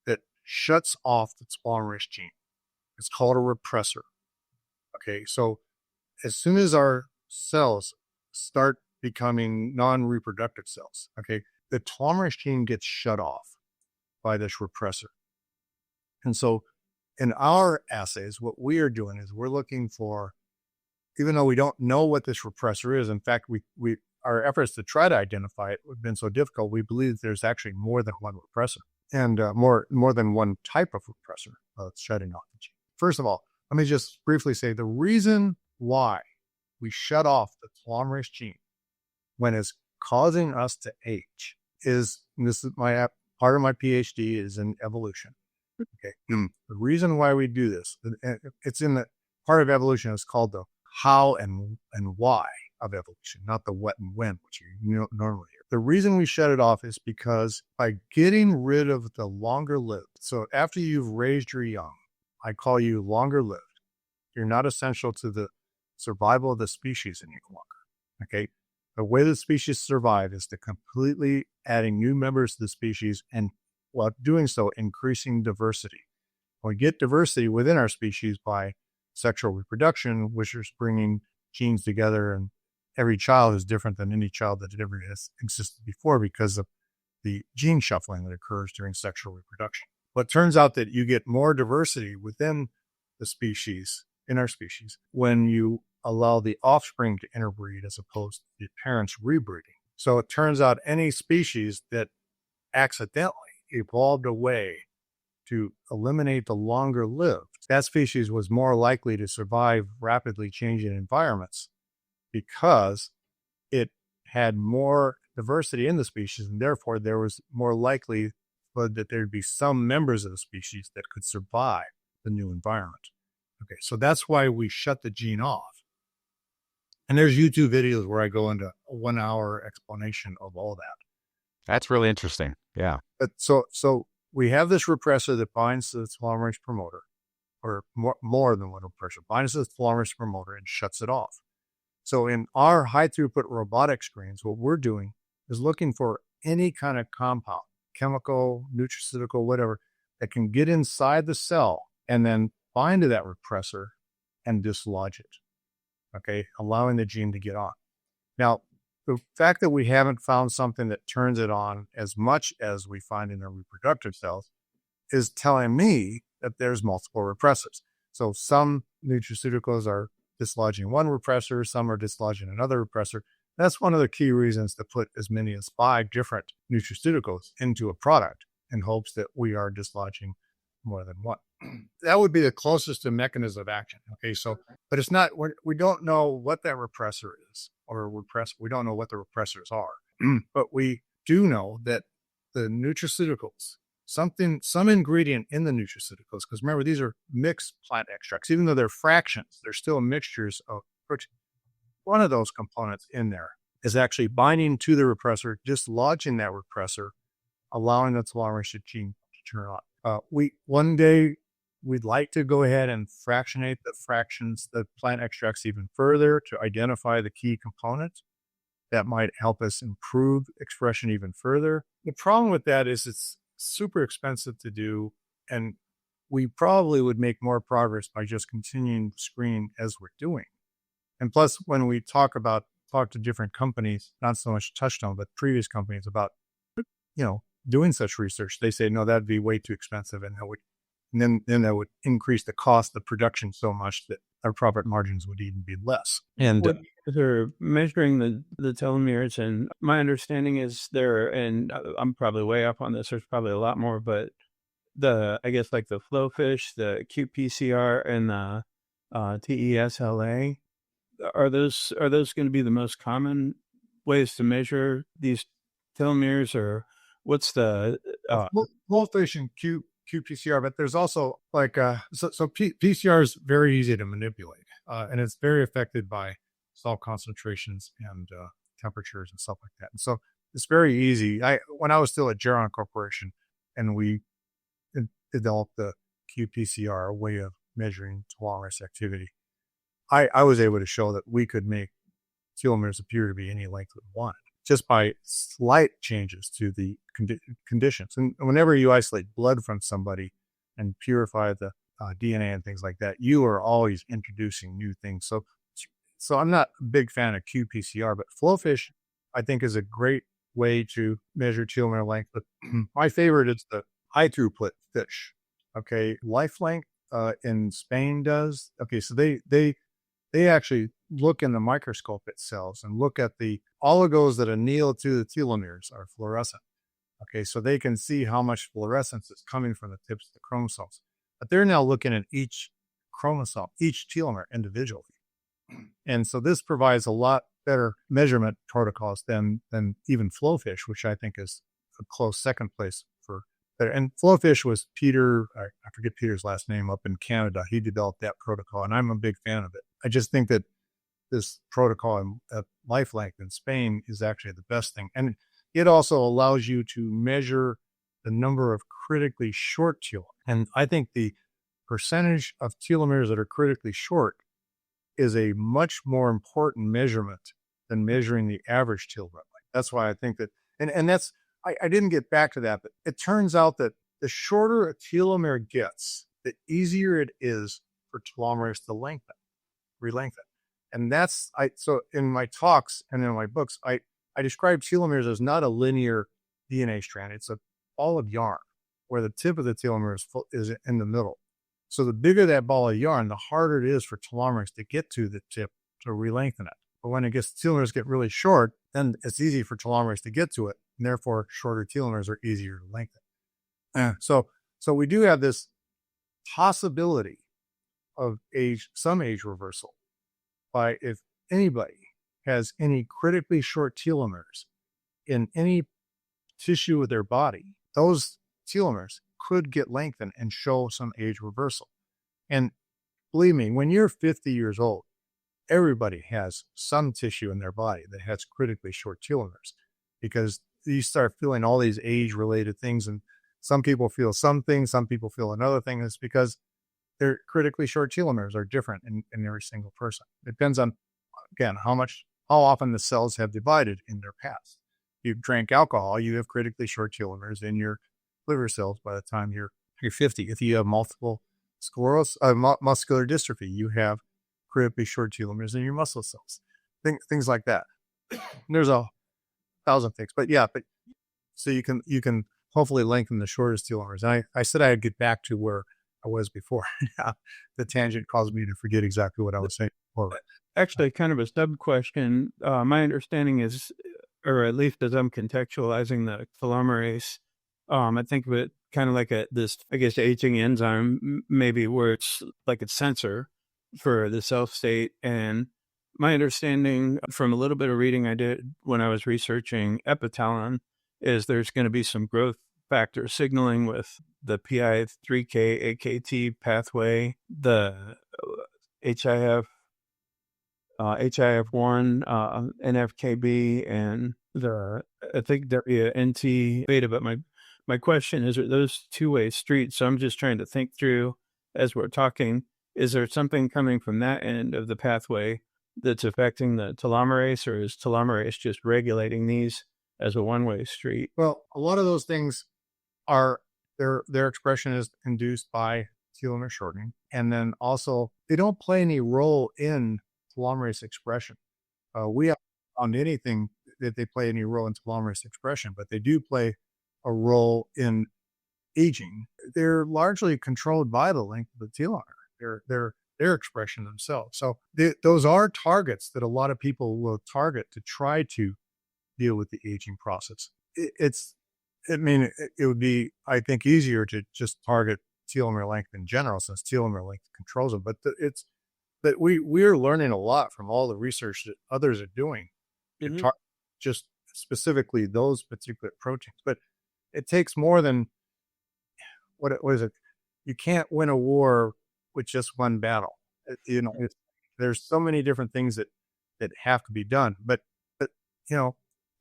that shuts off the telomerase gene. It's called a repressor. Okay, so as soon as our cells start becoming non-reproductive cells, okay, the telomerase gene gets shut off by this repressor. And so in our assays, what we are doing is we're looking for, even though we don't know what this repressor is, in fact, our efforts to try to identify it have been so difficult, we believe there's actually more than one repressor and more than one type of repressor that's shutting off the gene. First of all, let me just briefly say the reason why we shut off the telomerase gene when it's causing us to age is, and this is part of my PhD is in evolution. Okay. The reason why we do this, it's in the part of evolution is called the how and why of evolution, not the what and when, which you normally hear. The reason we shut it off is because by getting rid of the longer lived, so after you've raised your young, I call you longer lived. You're not essential to the survival of the species any longer. Okay. The way the species survive is to completely adding new members to the species, and while doing so, increasing diversity. We get diversity within our species by sexual reproduction, which is bringing genes together, and every child is different than any child that ever has existed before because of the gene shuffling that occurs during sexual reproduction. But it turns out that you get more diversity within the species, in our species, when you allow the offspring to interbreed as opposed to the parents rebreeding. So it turns out any species that accidentally evolved a way to eliminate the longer lived, that species was more likely to survive rapidly changing environments because it had more diversity in the species, and therefore there was more likely that there'd be some members of the species that could survive the new environment. Okay, so that's why we shut the gene off. And there's YouTube videos where I go into a 1-hour explanation of all that. That's really interesting. Yeah. But so we have this repressor that binds to the telomerase promoter, or more than one repressor, binds to the telomerase promoter and shuts it off. So in our high throughput robotic screens, what we're doing is looking for any kind of compound, chemical, nutraceutical, whatever, that can get inside the cell and then bind to that repressor and dislodge it. Okay, allowing the gene to get on. Now, the fact that we haven't found something that turns it on as much as we find in our reproductive cells is telling me that there's multiple repressors. So some nutraceuticals are dislodging one repressor, some are dislodging another repressor. That's one of the key reasons to put as many as 5 different nutraceuticals into a product in hopes that we are dislodging more than one. That would be the closest to mechanism of action. Okay, so, but it's not, we don't know what that repressor is, we don't know what the repressors are, but we do know that the nutraceuticals, some ingredient in the nutraceuticals, because remember, these are mixed plant extracts, even though they're fractions, they're still mixtures of protein. One of those components in there is actually binding to the repressor, dislodging that repressor, allowing the telomerase gene to turn on. One day we'd like to go ahead and fractionate the plant extracts even further to identify the key components that might help us improve expression even further. The problem with that is it's super expensive to do, and we probably would make more progress by just continuing screening as we're doing. And plus, when we talk about talked to different companies, not so much Touchstone, but previous companies about, doing such research. They say, no, that'd be way too expensive. And then that would increase the cost of production so much that our profit margins would even be less. And they're measuring the telomeres, and my understanding is and I'm probably way up on this, there's probably a lot more, but I guess like the flowfish, the qPCR, and the TESLA, are those going to be the most common ways to measure these telomeres, or what's the flowfish and qPCR? But there's also PCR is very easy to manipulate, and it's very affected by salt concentrations and temperatures and stuff like that. And so it's very easy. When I was still at Geron Corporation, and we developed the qPCR, a way of measuring telomerase activity, I was able to show that we could make telomeres appear to be any length we wanted just by slight changes to the conditions. And whenever you isolate blood from somebody and purify the DNA and things like that, you are always introducing new things. So I'm not a big fan of qPCR, but flowfish, I think, is a great way to measure telomere length. But my favorite is the high throughput fish. Okay, Lifelink in Spain does. Okay, so they actually look in the microscope at cells and look at the oligos that anneal to the telomeres are fluorescent. Okay, so they can see how much fluorescence is coming from the tips of the chromosomes. But they're now looking at each chromosome, each telomere individually. And so this provides a lot better measurement protocols than even flowfish, which I think is a close second place for better. And flowfish was Peter, I forget Peter's last name, up in Canada. He developed that protocol, and I'm a big fan of it. I just think that this protocol at Lifelink in Spain is actually the best thing. And it also allows you to measure the number of critically short telomeres. And I think the percentage of telomeres that are critically short is a much more important measurement than measuring the average telomere. That's why I think that, and that's, I didn't get back to that, but it turns out that the shorter a telomere gets, the easier it is for telomerase to re-lengthen. And so in my talks and in my books, I describe telomeres as not a linear DNA strand. It's a ball of yarn where the tip of the telomere is in the middle. So the bigger that ball of yarn, the harder it is for telomerase to get to the tip to re-lengthen it. But when telomeres get really short, then it's easy for telomerase to get to it, and therefore shorter telomeres are easier to lengthen. So we do have this possibility of some age reversal by if anybody has any critically short telomeres in any tissue of their body, those telomeres could get lengthened and show some age reversal. And believe me, when you're 50 years old, everybody has some tissue in their body that has critically short telomeres, because you start feeling all these age-related things, and some people feel something, some people feel another thing. It's because their critically short telomeres are different in every single person. It depends on, again, how often the cells have divided in their past. You've drank alcohol, you have critically short telomeres in your liver cells by the time you're 50. If you have multiple sclerosis, muscular dystrophy, you have critically short telomeres in your muscle cells. Things like that. There's a thousand things, but so you can hopefully lengthen the shortest telomeres. And I said I'd get back to where I was before. The tangent caused me to forget exactly what I was saying before. Actually, kind of a sub question. My understanding is, or at least as I'm contextualizing the telomerase, I think of it kind of like this, I guess, aging enzyme, maybe, where it's like a sensor for the cell state. And my understanding from a little bit of reading I did when I was researching epitalon is there's going to be some growth factor signaling with the PI3K AKT pathway, the HIF1, NFKB, and I think the NT beta. But my question is, are those two-way streets? So I'm just trying to think through as we're talking, is there something coming from that end of the pathway that's affecting the telomerase, or is telomerase just regulating these as a one-way street? Well, a lot of those things are, their expression is induced by telomere shortening. And then also, they don't play any role in telomerase expression. We have on anything that they play any role in telomerase expression, but they do play a role in aging. They're largely controlled by the length of the telomere, their expression themselves. So those are targets that a lot of people will target to try to deal with the aging process. It would be, I think, easier to just target telomere length in general, since telomere length controls it. But we're learning a lot from all the research that others are doing to just specifically those particular proteins. But it takes more than what is it? You can't win a war with just one battle. There's so many different things that have to be done. But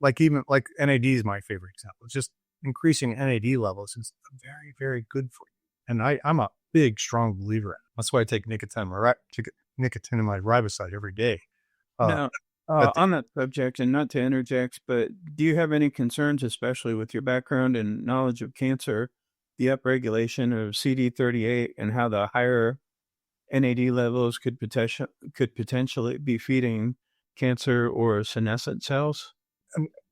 like NAD is my favorite example. It's just increasing NAD levels is very, very good for you. And I'm a big, strong believer in it. That's why I take nicotinamide riboside every day. Now, on that subject, and not to interject, but do you have any concerns, especially with your background and knowledge of cancer, the upregulation of CD38 and how the higher NAD levels could potentially be feeding cancer or senescent cells?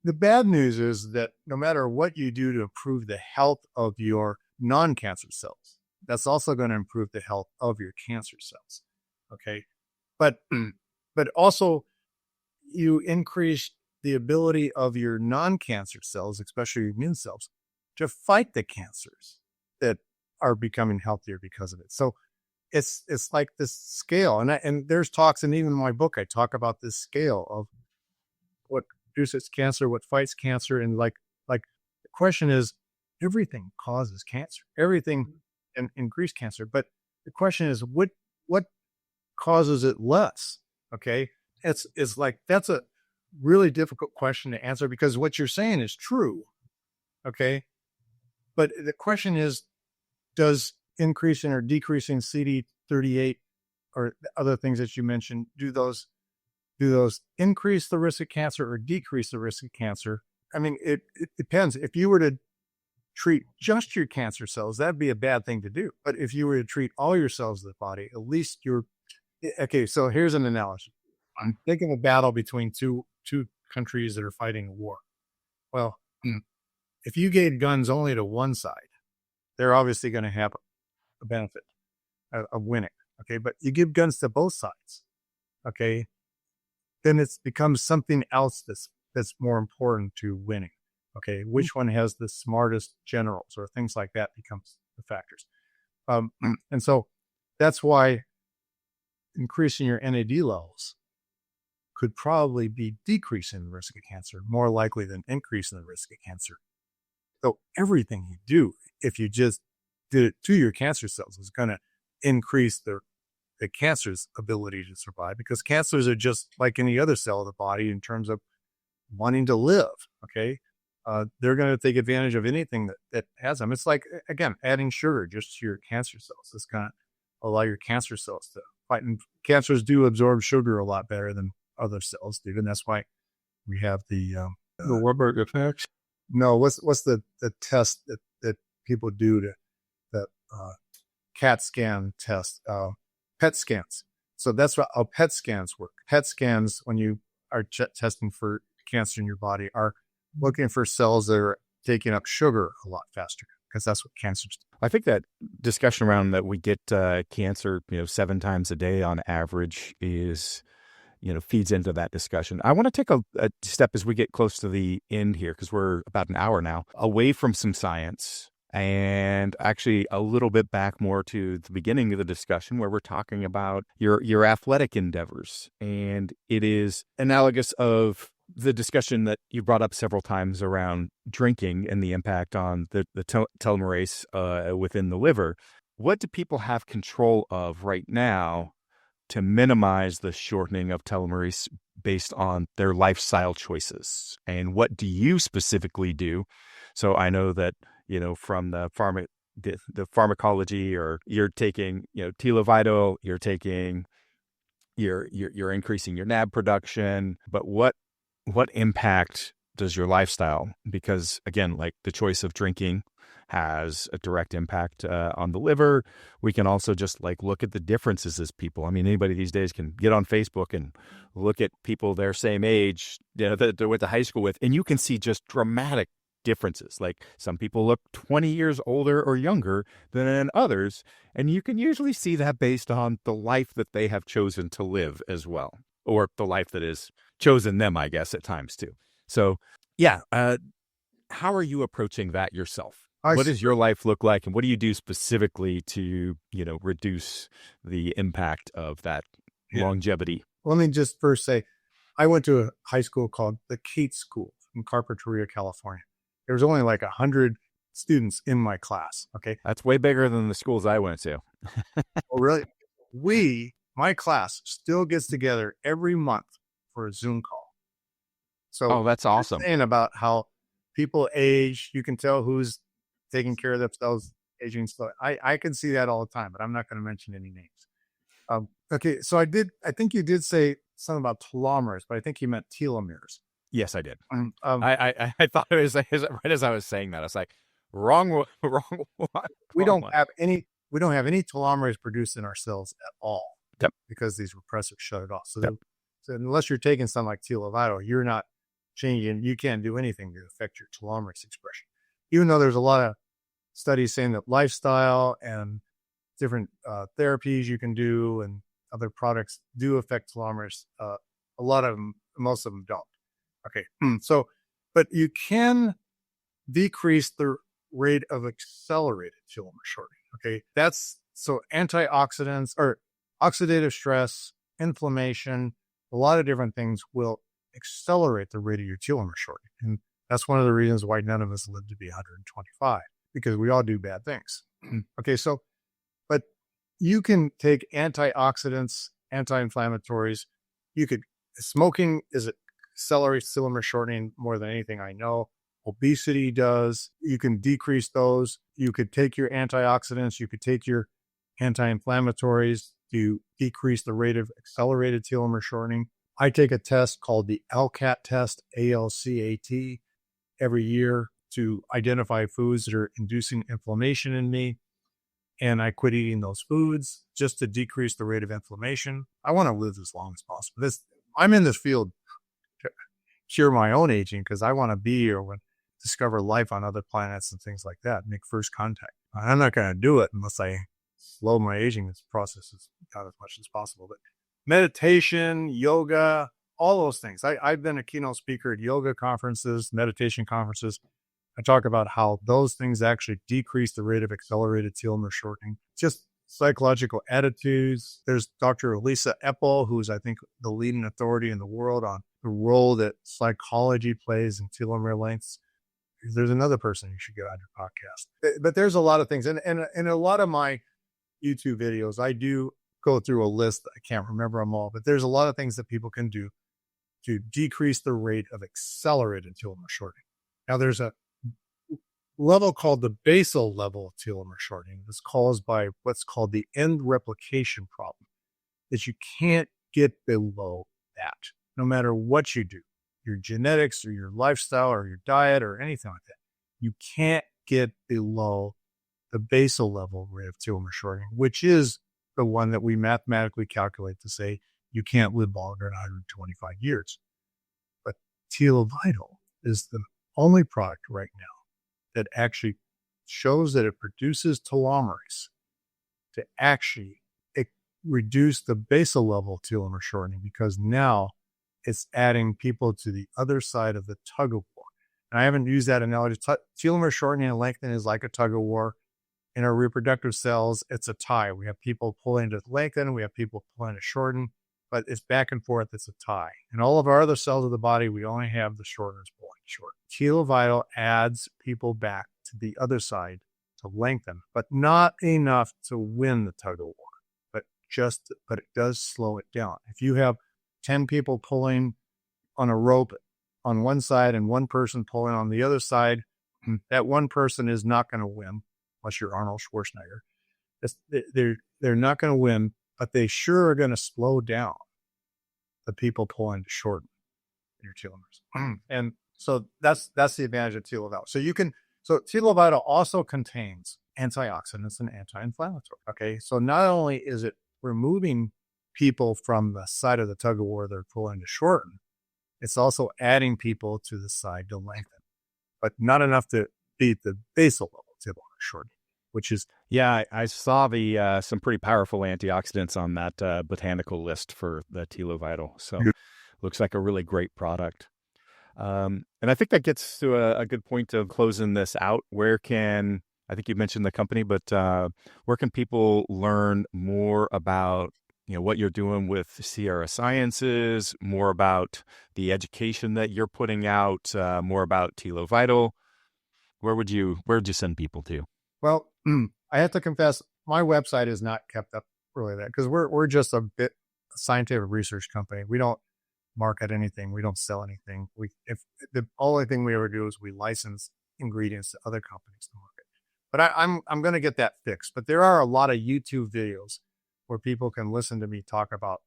The bad news is that no matter what you do to improve the health of your non-cancer cells, that's also going to improve the health of your cancer cells. Okay. But also you increase the ability of your non-cancer cells, especially your immune cells, to fight the cancers that are becoming healthier because of it. So it's like this scale, and there's talks, and even in my book, I talk about this scale of what produces cancer, what fights cancer. And like the question is, everything causes cancer, everything and increase cancer. But the question is, what causes it less? Okay. It's like, that's a really difficult question to answer, because what you're saying is true. Okay. But the question is, does increasing or decreasing CD38 or other things that you mentioned, do those increase the risk of cancer or decrease the risk of cancer? I mean, it depends. If you were to treat just your cancer cells, that'd be a bad thing to do. But if you were to treat all your cells of the body, at least okay. So here's an analogy. I'm thinking of a battle between two countries that are fighting a war. Well, if you gave guns only to one side, they're obviously going to have a benefit of winning. Okay. But you give guns to both sides. Okay. Then it becomes something else that's more important to winning. Okay. Which one has the smartest generals or things like that becomes the factors. And so that's why increasing your NAD levels could probably be decreasing the risk of cancer, more likely than increasing the risk of cancer. So everything you do, if you just did it to your cancer cells, is going to increase the cancer's ability to survive, because cancers are just like any other cell of the body in terms of wanting to live. Okay. They're going to take advantage of anything that has them. It's like, again, adding sugar just to your cancer cells. It's going to allow your cancer cells to fight. And cancers do absorb sugar a lot better than other cells do. And that's why we have the Warburg effect. No, what's the test that people do to that CAT scan test, PET scans. So that's how PET scans work. PET scans, when you are testing for cancer in your body, are looking for cells that are taking up sugar a lot faster, because that's what cancers do. I think that discussion around that we get cancer, 7 times a day on average is, feeds into that discussion. I want to take a step as we get close to the end here, because we're about an hour now, away from some science and actually a little bit back more to the beginning of the discussion, where we're talking about your athletic endeavors. And it is analogous of the discussion that you brought up several times around drinking and the impact on the telomerase within the liver. What do people have control of right now to minimize the shortening of telomerase based on their lifestyle choices? And what do you specifically do? So I know that, from the pharmacology, or you're taking, telovital, you're taking, you're increasing your NAB production, but what impact does your lifestyle? Because again, like the choice of drinking has a direct impact on the liver. We can also just like look at the differences as people. I mean, anybody these days can get on Facebook and look at people their same age, that they went to high school with, and you can see just dramatic differences. Like some people look 20 years older or younger than others, and you can usually see that based on the life that they have chosen to live as well, or the life that has chosen them, I guess, at times too. So, yeah, how are you approaching that yourself? What does your life look like, and what do you do specifically to, reduce the impact of that longevity? Let me just first say, I went to a high school called the Cates School in Carpinteria, California. There was only like 100 students in my class. Okay. That's way bigger than the schools I went to. Oh, really? My class still gets together every month for a Zoom call. So, that's awesome. Saying about how people age, you can tell who's taking care of themselves aging slow. I can see that all the time, but I'm not going to mention any names. Okay. So I think you did say something about telomeres, but I think you meant telomeres. Yes, I did. I thought it was right as I was saying that. I was like, wrong. We don't have any telomerase produced in our cells at all. Yep. Because these repressors shut it off. So, so unless you're taking something like telovital, you're not changing. You can't do anything to affect your telomerase expression. Even though there's a lot of studies saying that lifestyle and different therapies you can do and other products do affect telomeres. A lot of them, most of them don't. Okay. So, but you can decrease the rate of accelerated telomere shortening. Okay. That's so antioxidants or oxidative stress, inflammation, a lot of different things will accelerate the rate of your telomere shortening. And that's one of the reasons why none of us live to be 125, because we all do bad things. Okay. So, but you can take antioxidants, anti-inflammatories. Smoking accelerates telomere shortening more than anything I know. Obesity does. You can decrease those. You could take your antioxidants. You could take your anti-inflammatories to decrease the rate of accelerated telomere shortening. I take a test called the ALCAT test, ALCAT, every year to identify foods that are inducing inflammation in me. And I quit eating those foods just to decrease the rate of inflammation. I want to live as long as possible. I'm in this field to cure my own aging because I want to be here when discover life on other planets and things like that, make first contact. I'm not going to do it unless I slow my aging process down as much as possible. But meditation, yoga, all those things. I've been a keynote speaker at yoga conferences, meditation conferences. I talk about how those things actually decrease the rate of accelerated telomere shortening. Just psychological attitudes. There's Dr. Elisa Epel, who's, I think, the leading authority in the world on the role that psychology plays in telomere lengths. There's another person you should get on your podcast. But there's a lot of things. And in a lot of my YouTube videos, I do go through a list. I can't remember them all, but there's a lot of things that people can do to decrease the rate of accelerated telomere shortening. Now, there's a level called the basal level of telomere shortening. It's caused by what's called the end replication problem, that you can't get below that, no matter what you do, your genetics or your lifestyle or your diet or anything like that. You can't get below the basal level rate of telomere shortening, which is the one that we mathematically calculate to say you can't live longer than 125 years. But Telovital is the only product right now that actually shows that it produces telomerase to actually reduce the basal level of telomere shortening, because now it's adding people to the other side of the tug of war. And I haven't used that analogy. Telomere shortening and lengthening is like a tug of war. In our reproductive cells, it's a tie. We have people pulling to lengthen, we have people pulling to shorten, but it's back and forth. It's a tie. In all of our other cells of the body, we only have the shorteners pulling short. Telovital adds people back to the other side to lengthen, but not enough to win the tug of war. But it does slow it down. If you have 10 people pulling on a rope on one side and one person pulling on the other side, that one person is not going to win, unless you're Arnold Schwarzenegger. They're not going to win, but they sure are going to slow down the people pulling to shorten your telomeres. And so that's the advantage of Telovital. So Telovital also contains antioxidants and anti-inflammatory. Okay, so not only is it removing people from the side of the tug of war they're pulling to shorten, it's also adding people to the side to lengthen, but not enough to beat the basal level Telomerase shortening, which is Yeah, I saw the some pretty powerful antioxidants on that botanical list for the Telovital. So looks like a really great product. And I think that gets to a good point of closing this out. I think you mentioned the company, but where can people learn more about, what you're doing with Sierra Sciences, more about the education that you're putting out, more about Telovital? Where would you send people to? Well, I have to confess, my website is not kept up really that because we're just a scientific research company. We don't market anything. We don't sell anything. If the only thing we ever do is we license ingredients to other companies to market. But I'm going to get that fixed. But there are a lot of YouTube videos where people can listen to me talk about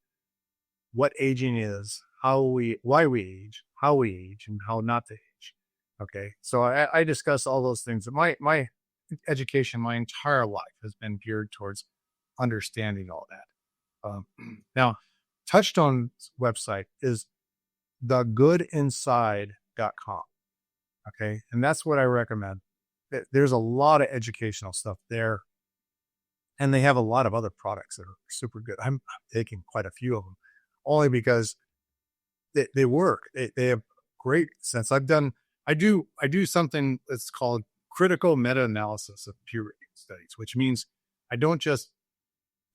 what aging is, why we age, how we age, and how not to age. Okay, so I discuss all those things. My education, my entire life has been geared towards understanding all that. Now, Touchstone's website is thegoodinside.com. Okay, and that's what I recommend. There's a lot of educational stuff there, and they have a lot of other products that are super good. I'm taking quite a few of them, only because they work. They have great sense. I do something that's called critical meta-analysis of peer-reviewed studies, which means I don't just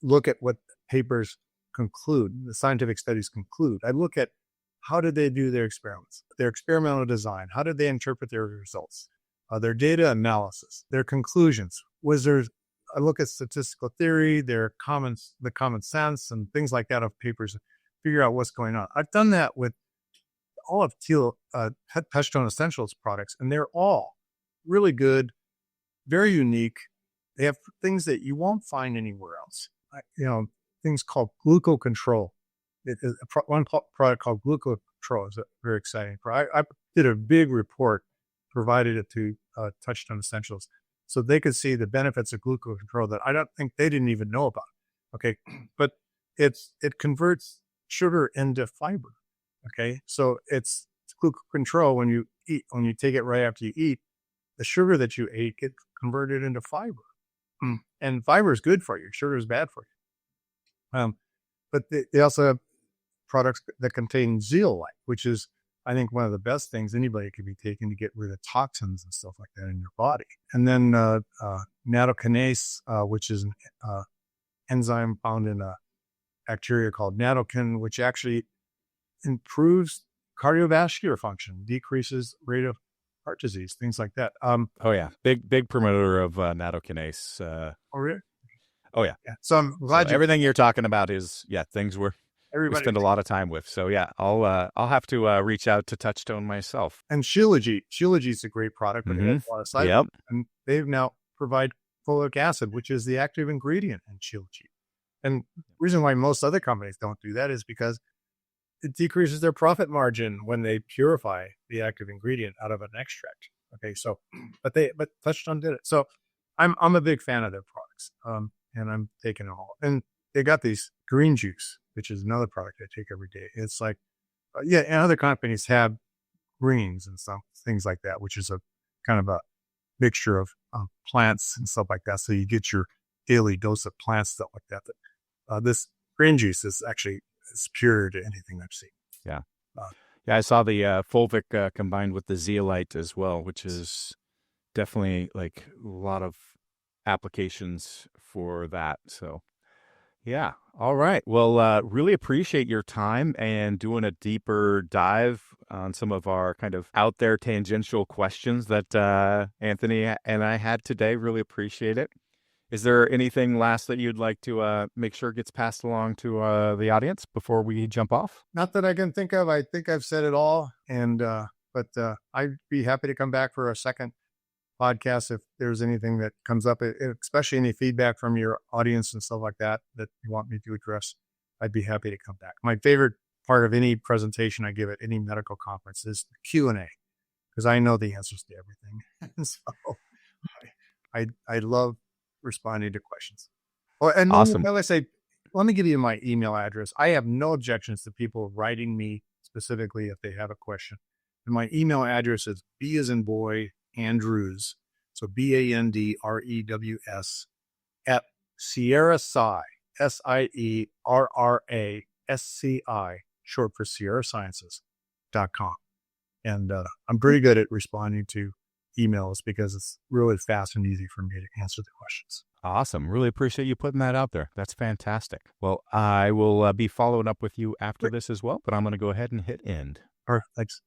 look at what papers conclude, the scientific studies conclude. I look at how did they do their experiments, their experimental design, how did they interpret their results, their data analysis, their conclusions. I look at statistical theory, the common sense and things like that of papers, figure out what's going on. I've done that with all of Touchstone Essentials products, and they're all really good, very unique. They have things that you won't find anywhere else. Things called glucocontrol. One product called glucocontrol is a very exciting product. I did a big report, provided it to Touchstone Essentials, so they could see the benefits of glucocontrol that I don't think they didn't even know about. Okay, but it converts sugar into fiber. Okay, so it's glucocontrol when you eat. When you take it right after you eat, the sugar that you ate gets converted into fiber, and fiber is good for you. Sugar is bad for you. But they also have products that contain zeolite, which is, I think, one of the best things anybody could be taking to get rid of toxins and stuff like that in your body. And then nattokinase, which is an enzyme found in a bacteria called nattokin, which actually improves cardiovascular function, decreases rate of heart disease, things like that. Oh yeah, big promoter of nattokinase. Oh really? Oh yeah. So I'm glad everything you're talking about is things we spend a lot of time with. So yeah, I'll have to reach out to Touchstone myself. And Shilajit is a great product, but it has a lot of side effects. And they've now provide folic acid, which is the active ingredient in Shilajit. And the reason why most other companies don't do that is because it decreases their profit margin when they purify the active ingredient out of an extract. Okay, so but Touchstone did it. So I'm a big fan of their products. And I'm taking it all. And they got these green juice, which is another product I take every day. It's like, and other companies have greens and some things like that, which is a kind of a mixture of plants and stuff like that. So you get your daily dose of plant stuff like that. This green juice is actually superior to anything I've seen. Yeah. I saw the fulvic combined with the zeolite as well, which is definitely like a lot of applications for that. So yeah. All right. Well, really appreciate your time and doing a deeper dive on some of our kind of out there tangential questions that Anthony and I had today. Really appreciate it. Is there anything last that you'd like to make sure gets passed along to the audience before we jump off? Not that I can think of. I think I've said it all. And but I'd be happy to come back for a second podcast if there's anything that comes up, especially any feedback from your audience and stuff like that you want me to address. I'd be happy to come back. My favorite part of any presentation I give at any medical conference is the Q&A, because I know the answers to everything. And so I love responding to questions. Oh, and Awesome. then, let's say, let me give you my email address. I have no objections to people writing me specifically if they have a question. And my email address is B as in boy, Andrews. So BANDREWS at Sierra Sci, SIERRASCI, short for Sierra Sciences.com. And I'm pretty good at responding to emails because it's really fast and easy for me to answer the questions. Awesome. Really appreciate you putting that out there. That's fantastic. Well, I will be following up with you after this as well, but I'm going to go ahead and hit end. All right, thanks.